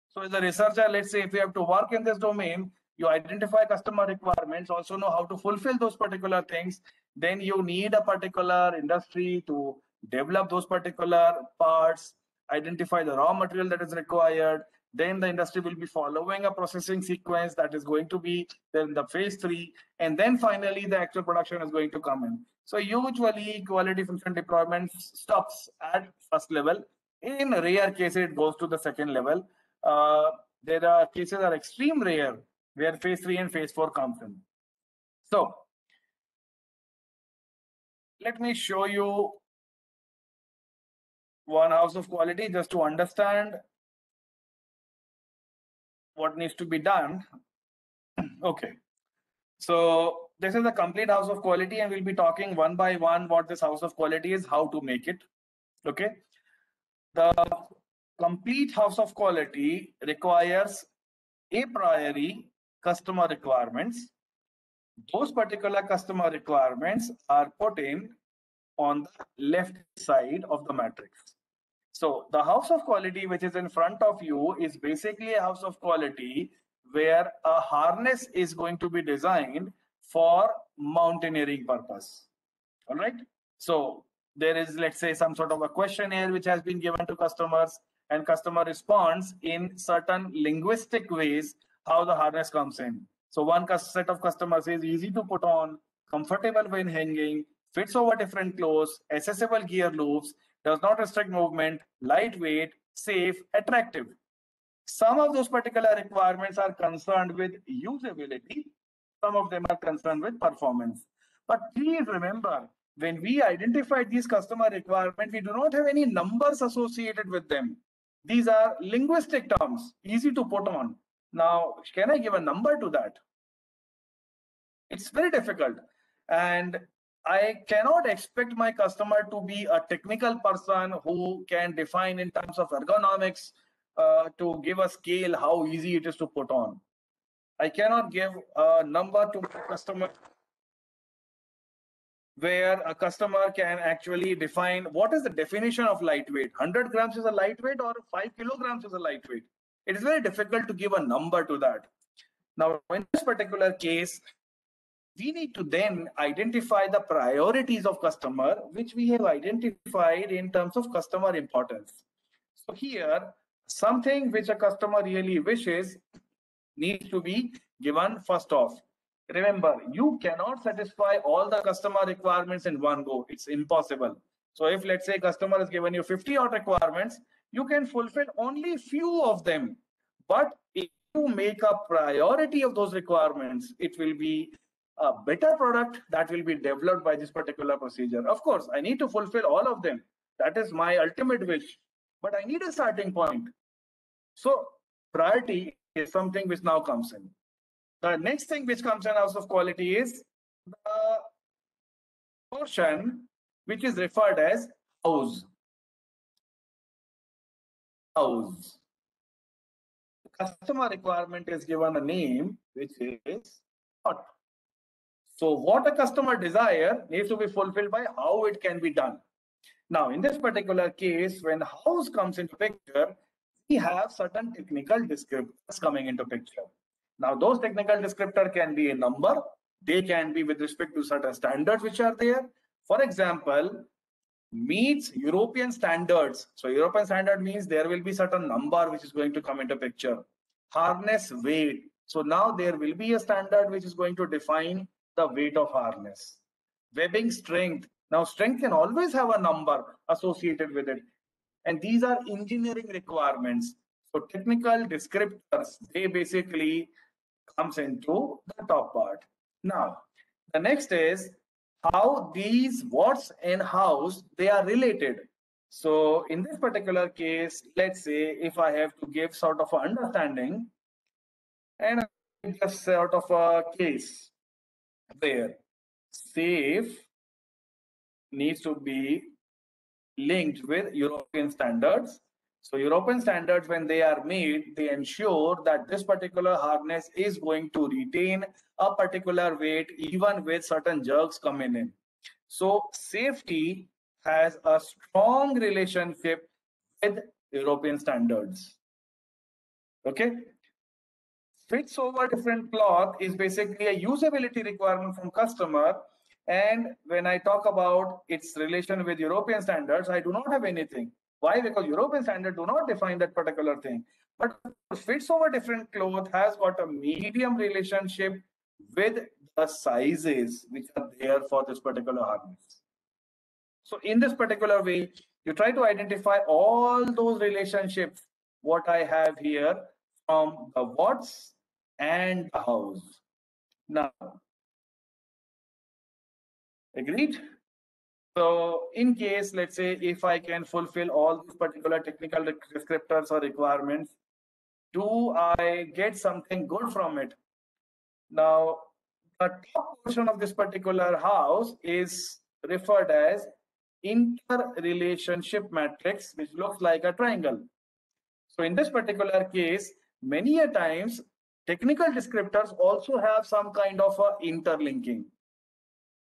So as a researcher, let's say if you have to work in this domain, you identify customer requirements, also know how to fulfill those particular things, then you need a particular industry to develop those particular parts, identify the raw material that is required. Then the industry will be following a processing sequence that is going to be then the phase 3, and then finally the actual production is going to come in. So usually quality function deployment stops at first level. In rare cases, it goes to the second level. There are cases are extreme rare where phase 3 and phase 4 comes in. So let me show you one house of quality just to understand what needs to be done. Okay, so this is a complete house of quality, and we'll be talking one by one what this house of quality is, how to make it. Okay, the complete house of quality requires a priori customer requirements. Those particular customer requirements are put in on the left side of the matrix. So the house of quality which is in front of you is basically a house of quality where a harness is going to be designed for mountaineering purpose. All right. So there is, let's say, some sort of a questionnaire which has been given to customers, and customer responds in certain linguistic ways how the harness comes in. So one set of customers is easy to put on, comfortable when hanging, fits over different clothes, accessible gear loops, does not restrict movement, lightweight, safe, attractive. Some of those particular requirements are concerned with usability. Some of them are concerned with performance. But please remember, when we identify these customer requirements, we do not have any numbers associated with them. These are linguistic terms, easy to put on. Now, can I give a number to that? It's very difficult. And I cannot expect my customer to be a technical person who can define in terms of ergonomics to give a scale how easy it is to put on. I cannot give a number to my customer where a customer can actually define what is the definition of lightweight. 100 grams is a lightweight or 5 kilograms is a lightweight. It is very difficult to give a number to that. Now, in this particular case, we need to then identify the priorities of customer, which we have identified in terms of customer importance. So here, something which a customer really wishes needs to be given first off. Remember, you cannot satisfy all the customer requirements in one go. It's impossible. So if, let's say, customer has given you 50 odd requirements, you can fulfill only few of them. But if you make a priority of those requirements, it will be a better product that will be developed by this particular procedure. Of course, I need to fulfill all of them. That is my ultimate wish. But I need a starting point. So priority is something which now comes in. The next thing which comes in house of quality is the portion which is referred as house. House. The customer requirement is given a name which is what. So what a customer desire needs to be fulfilled by how it can be done. Now, in this particular case, when house comes into picture, we have certain technical descriptors coming into picture. Now, those technical descriptors can be a number. They can be with respect to certain standards which are there. For example, meets European standards. So European standard means there will be certain number which is going to come into picture. Harness weight. So now there will be a standard which is going to define the weight of harness. Webbing strength. Now strength can always have a number associated with it. And these are engineering requirements. So technical descriptors, they basically comes into the top part. Now, the next is how these what's and hows they are related. So in this particular case, let's say if I have to give sort of an understanding and just sort of a case where safe needs to be linked with European standards. So European standards, when they are made, they ensure that this particular harness is going to retain a particular weight even with certain jerks coming in. So safety has a strong relationship with European standards. Okay. Fits over different cloth is basically a usability requirement from customer. And when I talk about its relation with European standards, I do not have anything. Why? Because European standards do not define that particular thing. But fits over different cloth has got a medium relationship with the sizes which are there for this particular harness. So in this particular way, you try to identify all those relationships, what I have here from the what's and the house. Now, agreed? So in case, let's say, if I can fulfill all these particular technical descriptors or requirements, do I get something good from it? Now, the top portion of this particular house is referred as interrelationship matrix, which looks like a triangle. So in this particular case, many a times, technical descriptors also have some kind of a interlinking.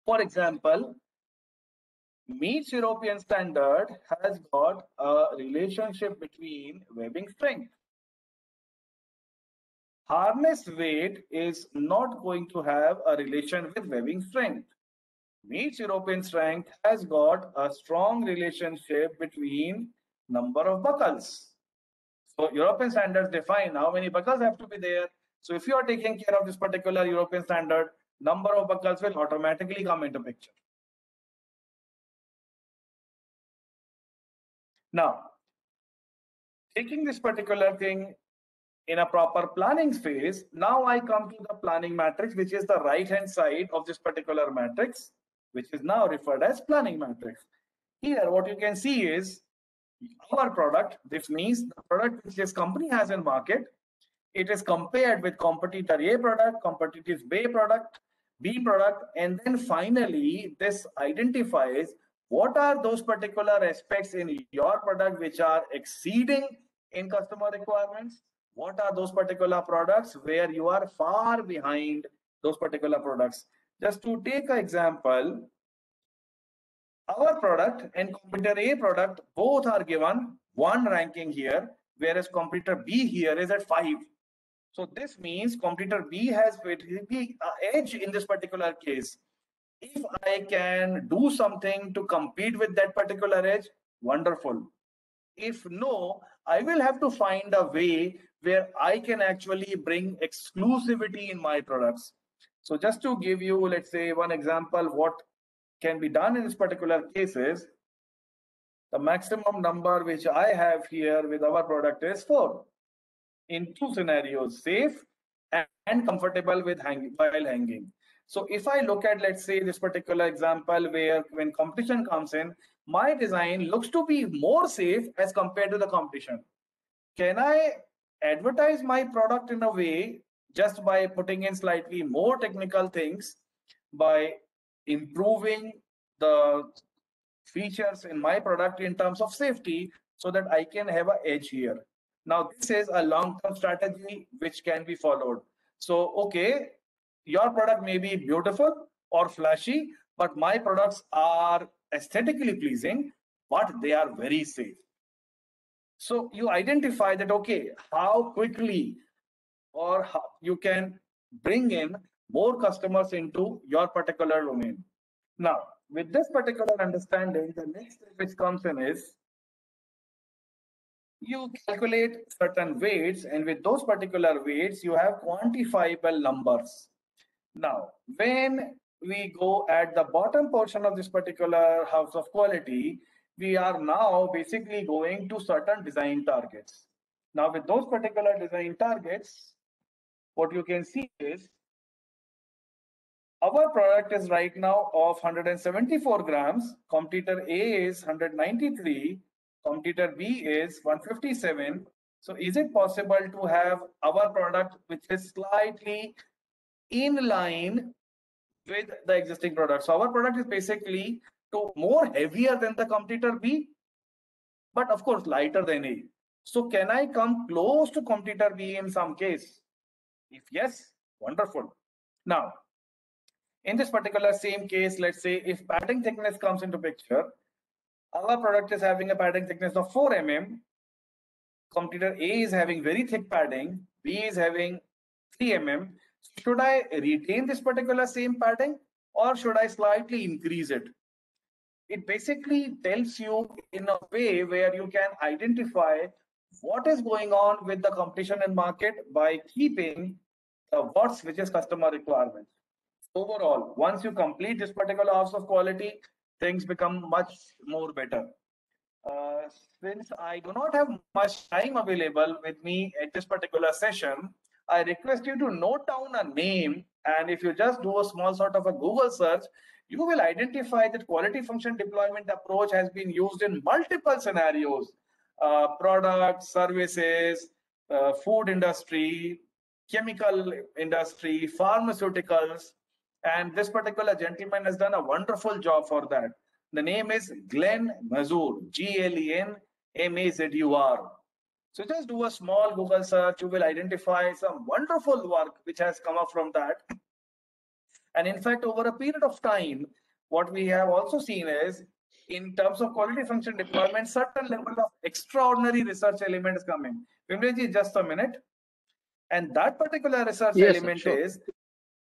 For example, meets European standard has got a relationship between webbing strength. Harness weight is not going to have a relation with webbing strength. Meets European strength has got a strong relationship between number of buckles. So European standards define how many buckles have to be there. So if you are taking care of this particular European standard, number of buckles will automatically come into picture. Now, taking this particular thing in a proper planning phase, now I come to the planning matrix, which is the right hand side of this particular matrix, which is now referred as planning matrix. Here, what you can see is our product. This means the product which this company has in market. It is compared with competitor A product, competitor B product, and then finally this identifies what are those particular aspects in your product which are exceeding in customer requirements. What are those particular products where you are far behind those particular products? Just to take an example, our product and competitor A product both are given 1 ranking here, whereas competitor B here is at 5. So this means competitor B has basically an edge in this particular case. If I can do something to compete with that particular edge, wonderful. If no, I will have to find a way where I can actually bring exclusivity in my products. So just to give you, let's say, one example, what can be done in this particular case is the maximum number which I have here with our product is 4. In 2 scenarios, safe and comfortable with while hanging. So if I look at, let's say, this particular example where when competition comes in, my design looks to be more safe as compared to the competition. Can I advertise my product in a way just by putting in slightly more technical things, by improving the features in my product in terms of safety so that I can have an edge here? Now, this is a long-term strategy which can be followed. So, okay, your product may be beautiful or flashy, but my products are aesthetically pleasing, but they are very safe. So you identify that, okay, how quickly or how you can bring in more customers into your particular domain. Now, with this particular understanding, the next step which comes in is you calculate certain weights, and with those particular weights, you have quantifiable numbers. Now, when we go at the bottom portion of this particular house of quality, we are now basically going to certain design targets. Now, with those particular design targets, what you can see is our product is right now of 174 grams, competitor A is 193, competitor B is 157. So is it possible to have our product which is slightly in line with the existing product? So our product is basically more heavier than the competitor B, but of course lighter than A. So can I come close to competitor B in some case? If yes, wonderful. Now, in this particular same case, let's say if padding thickness comes into picture, our product is having a padding thickness of 4 mm. Competitor A is having very thick padding, B is having 3 mm. Should I retain this particular same padding or should I slightly increase it? It basically tells you in a way where you can identify what is going on with the competition and market by keeping the what's which is customer requirements. Overall, once you complete this particular house of quality, things become much more better. Since I do not have much time available with me at this particular session, I request you to note down a name, and if you just do a small sort of a Google search, you will identify that quality function deployment approach has been used in multiple scenarios, products, services, food industry, chemical industry, pharmaceuticals, and this particular gentleman has done a wonderful job for that. The name is Glenn Mazur, Glenmazur. So just do a small Google search, you will identify some wonderful work which has come up from that. And in fact, over a period of time, what we have also seen is, in terms of quality function deployment, certain level of extraordinary research elements coming. Vimleji, just a minute. And that particular research element is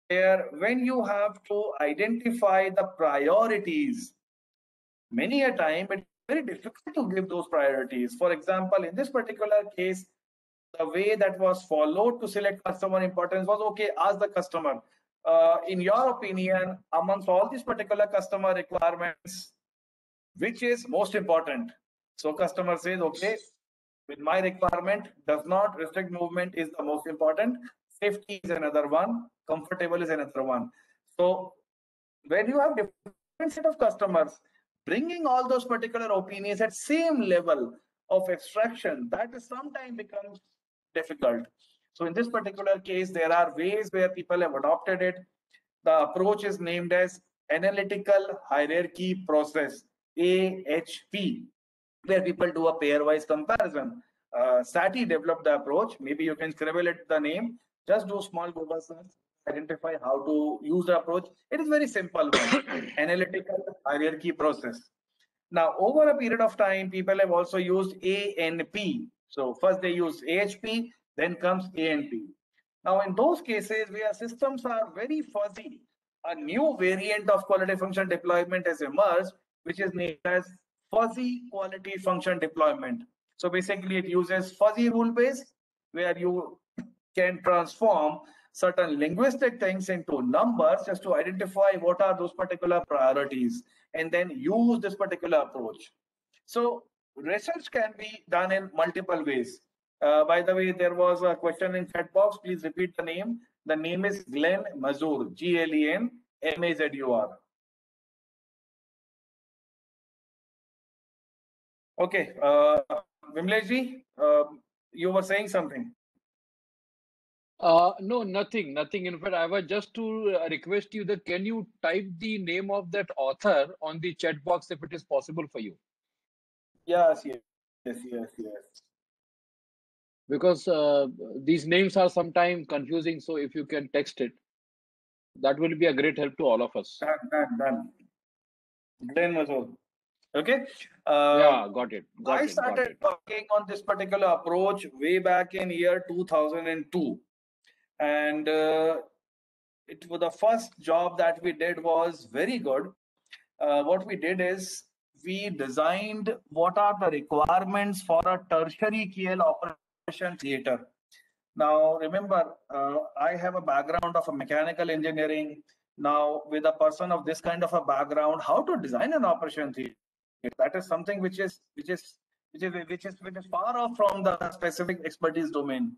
where when you have to identify the priorities, many a time it's very difficult to give those priorities. For example, in this particular case, the way that was followed to select customer importance was, okay, ask the customer, in your opinion, amongst all these particular customer requirements, which is most important? So customer says, okay, with my requirement, does not restrict movement is the most important. Safety is another one. Comfortable is another one. So when you have different set of customers, bringing all those particular opinions at same level of abstraction, that is sometimes becomes difficult. So in this particular case, there are ways where people have adopted it. The approach is named as analytical hierarchy process, AHP, where people do a pairwise comparison. Sati developed the approach. Maybe you can scribble it the name. Just do small Google search, identify how to use the approach. It is very simple one. Analytical hierarchy process. Now, over a period of time, people have also used ANP. So first they use AHP, then comes ANP. Now, in those cases where systems are very fuzzy, a new variant of quality function deployment has emerged, which is named as fuzzy quality function deployment. So basically, it uses fuzzy rule base, where you can transform certain linguistic things into numbers just to identify what are those particular priorities, and then use this particular approach. So research can be done in multiple ways. By the way, there was a question in chat box. Please repeat the name. The name is Glenn Mazur, Glenmazur. Okay, Vimleji, you were saying something. No, nothing. In fact, I was just to request you that can you type the name of that author on the chat box if it is possible for you? Yes. Because these names are sometimes confusing. So if you can text it, that will be a great help to all of us. Done. Glenn Mazur. Okay. Yeah, got it. I started working on this particular approach way back in year 2002. And it was the first job that we did was very good. What we did is we designed what are the requirements for a tertiary KL operation theater. Now, remember, I have a background of a mechanical engineering. Now, with a person of this kind of a background, how to design an operation theater? That is something which is far off from the specific expertise domain.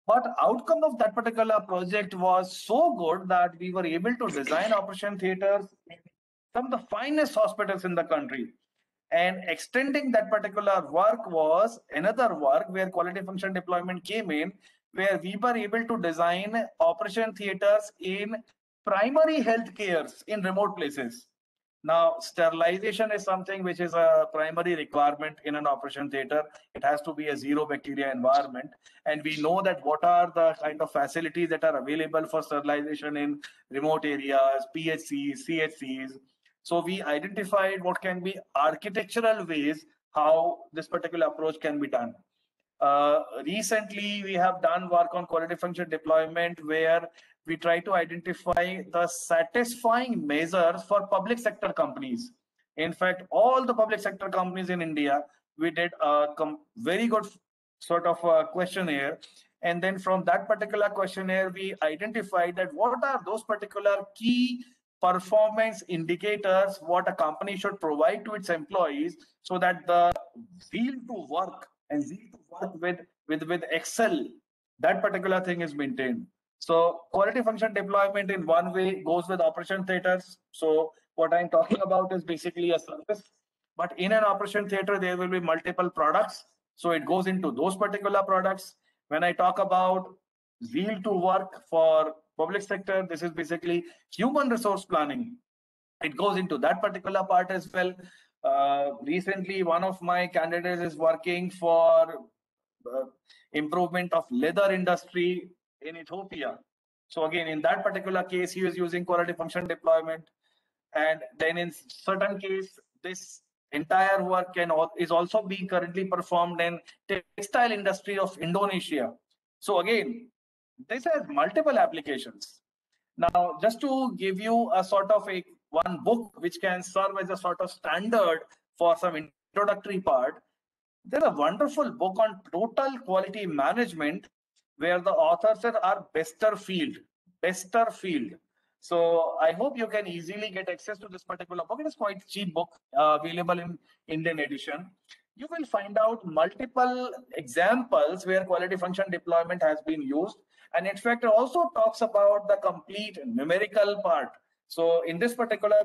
But outcome of that particular project was so good that we were able to design operation theaters in some of the finest hospitals in the country. And extending that particular work was another work where quality function deployment came in, where we were able to design operation theaters in primary health cares in remote places. Now, sterilization is something which is a primary requirement in an operation theater. It has to be a zero bacteria environment. And we know that what are the kind of facilities that are available for sterilization in remote areas, PHCs, CHCs. So we identified what can be architectural ways how this particular approach can be done. Recently, we have done work on quality function deployment where we try to identify the satisfying measures for public sector companies. In fact, all the public sector companies in India, we did a very good sort of a questionnaire. And then from that particular questionnaire, we identified that what are those particular key performance indicators what a company should provide to its employees so that the zeal to work and zeal to work with Excel that particular thing is maintained. So quality function deployment in one way goes with operation theaters. So what I'm talking about is basically a service, but in an operation theater, there will be multiple products. So it goes into those particular products. When I talk about zeal to work for public sector, this is basically human resource planning. It goes into that particular part as well. Recently, one of my candidates is working for improvement of leather industry in Ethiopia. So again, in that particular case, he is using quality function deployment. And then in certain case, this entire work is also being currently performed in textile industry of Indonesia. So again, this has multiple applications. Now, just to give you a sort of one book which can serve as a sort of standard for some introductory part, there's a wonderful book on total quality management where the authors are Besterfield. So I hope you can easily get access to this particular book. It is quite cheap book, available in Indian edition. You will find out multiple examples where quality function deployment has been used. And in fact, it also talks about the complete numerical part. So in this particular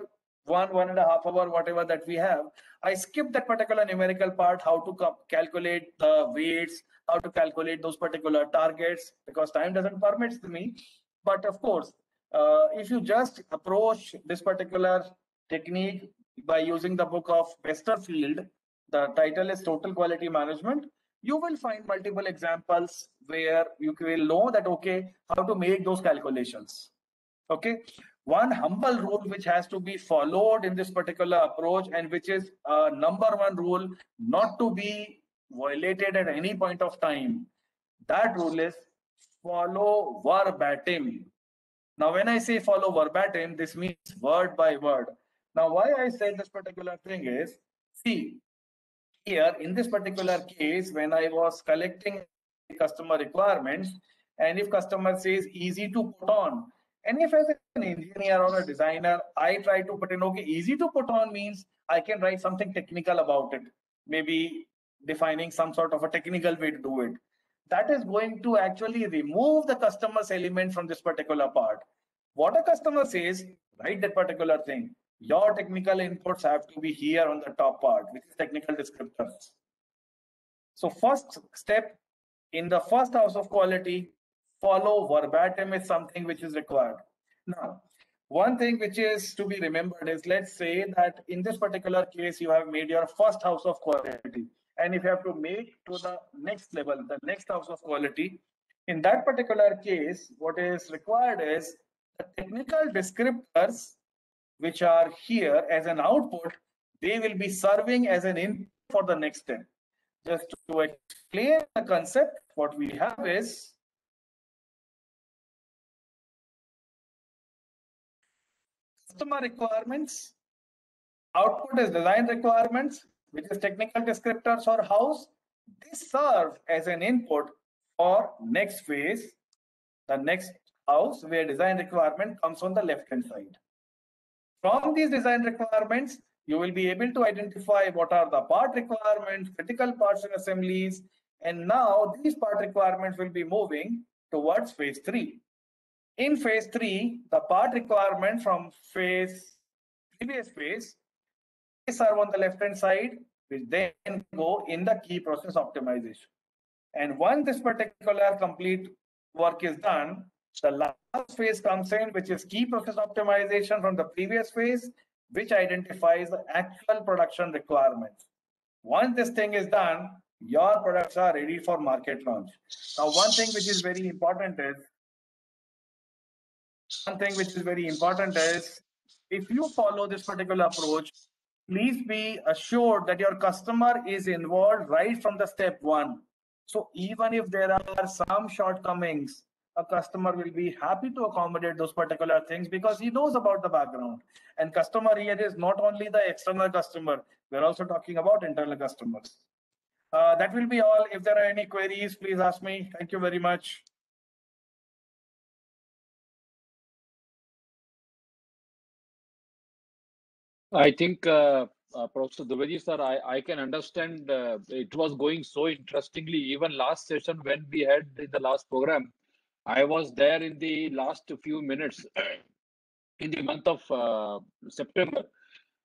1.5 hour, whatever that we have, I skipped that particular numerical part, how to calculate the weights, how to calculate those particular targets, because time doesn't permit me. But of course, if you just approach this particular technique by using the book of Besterfield, the title is Total Quality Management, you will find multiple examples where you will know that, okay, how to make those calculations. Okay. One humble rule which has to be followed in this particular approach, and which is number one rule not to be violated at any point of time. That rule is follow verbatim. Now, when I say follow verbatim, this means word by word. Now, why I said this particular thing is, see, here in this particular case, when I was collecting customer requirements, and if customer says easy to put on, and if as an engineer or a designer, I try to put in, okay, easy to put on means I can write something technical about it, maybe defining some sort of a technical way to do it. That is going to actually remove the customer's element from this particular part. What a customer says, write that particular thing. Your technical inputs have to be here on the top part, which is technical descriptors. So first step in the first house of quality, follow verbatim is something which is required. Now, one thing which is to be remembered is, let's say that in this particular case, you have made your first house of quality. And if you have to make to the next level, the next house of quality, in that particular case, what is required is the technical descriptors, which are here as an output, they will be serving as an input for the next step. Just to explain the concept, what we have is customer requirements, output is design requirements, which is technical descriptors or house. This serves as an input for next phase, the next house, where design requirement comes on the left hand side. From these design requirements, you will be able to identify what are the part requirements, critical parts and assemblies, and now these part requirements will be moving towards phase 3. In phase 3, the part requirement from previous phase are on the left hand side, which then go in the key process optimization. And once this particular complete work is done, the last phase comes in, which is key process optimization from the previous phase, which identifies the actual production requirements. Once this thing is done, your products are ready for market launch. Now, one thing which is very important is, if you follow this particular approach, please be assured that your customer is involved right from the step 1. So even if there are some shortcomings, a customer will be happy to accommodate those particular things because he knows about the background. And customer here is not only the external customer, we're also talking about internal customers. That will be all. If there are any queries, please ask me. Thank you very much. I think Professor Dwivedi, sir, I can understand it was going so interestingly. Even last session when we had the last program, I was there in the last few minutes in the month of September.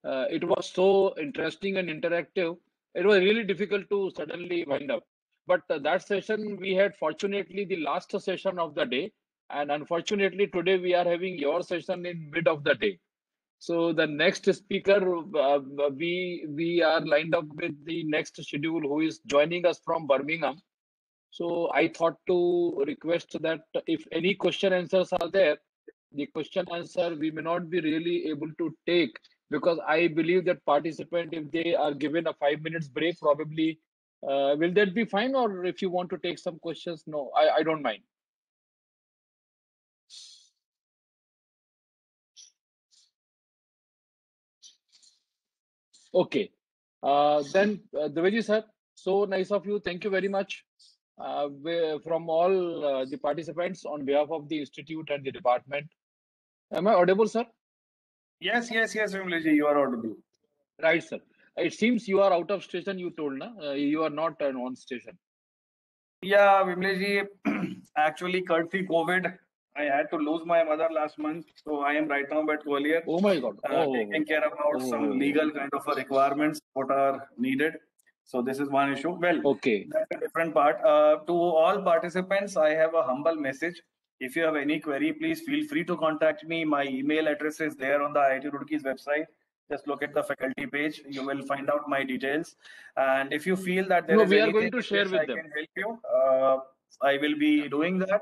It was so interesting and interactive. It was really difficult to suddenly wind up. But that session we had, fortunately, the last session of the day. And unfortunately, today we are having your session in mid of the day. So the next speaker, we are lined up with the next schedule, who is joining us from Birmingham. So I thought to request that if any question answers are there, the question answer we may not be really able to take, because I believe that participant, if they are given a 5 minutes break, probably will that be fine? Or if you want to take some questions, no, I don't mind. Okay. Then, Dwivedi sir, so nice of you. Thank you very much. From all the participants on behalf of the institute and the department. Am I audible, sir? Yes, Vimleji, you are audible. Right, sir. It seems you are out of station, you told, na? You are not on station. Yeah, Vimleji, actually, courtesy COVID, I had to lose my mother last month. So I am right now at Gwalior. Oh my God. Taking care about some legal kind of requirements what are needed. So this is one issue. Well, Okay. that's a different part. To all participants, I have a humble message. If you have any query, please feel free to contact me. My email address is there on the IIT Roorkee's website. Just look at the faculty page. You will find out my details. And if you feel that there is we are anything going to share with I them. can help you, I will be doing that.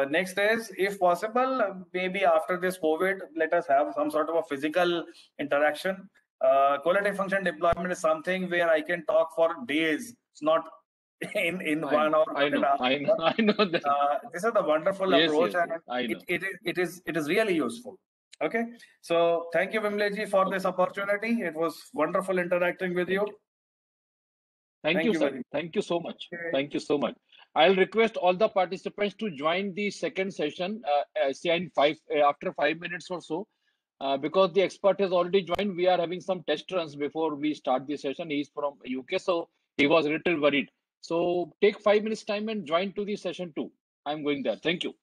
Next is, if possible, maybe after this COVID, let us have some sort of a physical interaction. Quality function deployment is something where I can talk for days. It's not in 1 hour. I know that. This is the wonderful Yes, approach, yes, and I know. it is really useful. Okay, so thank you, Vimleji, for this opportunity. It was wonderful interacting with you. Thank you, sir. very much. Thank you so much. Okay. Thank you so much. I'll request all the participants to join the second session, say in after 5 minutes or so. Because the expert has already joined, we are having some test runs before we start the session. He's from UK, so he was a little worried. So take 5 minutes time and join to the session 2. I'm going there. Thank you.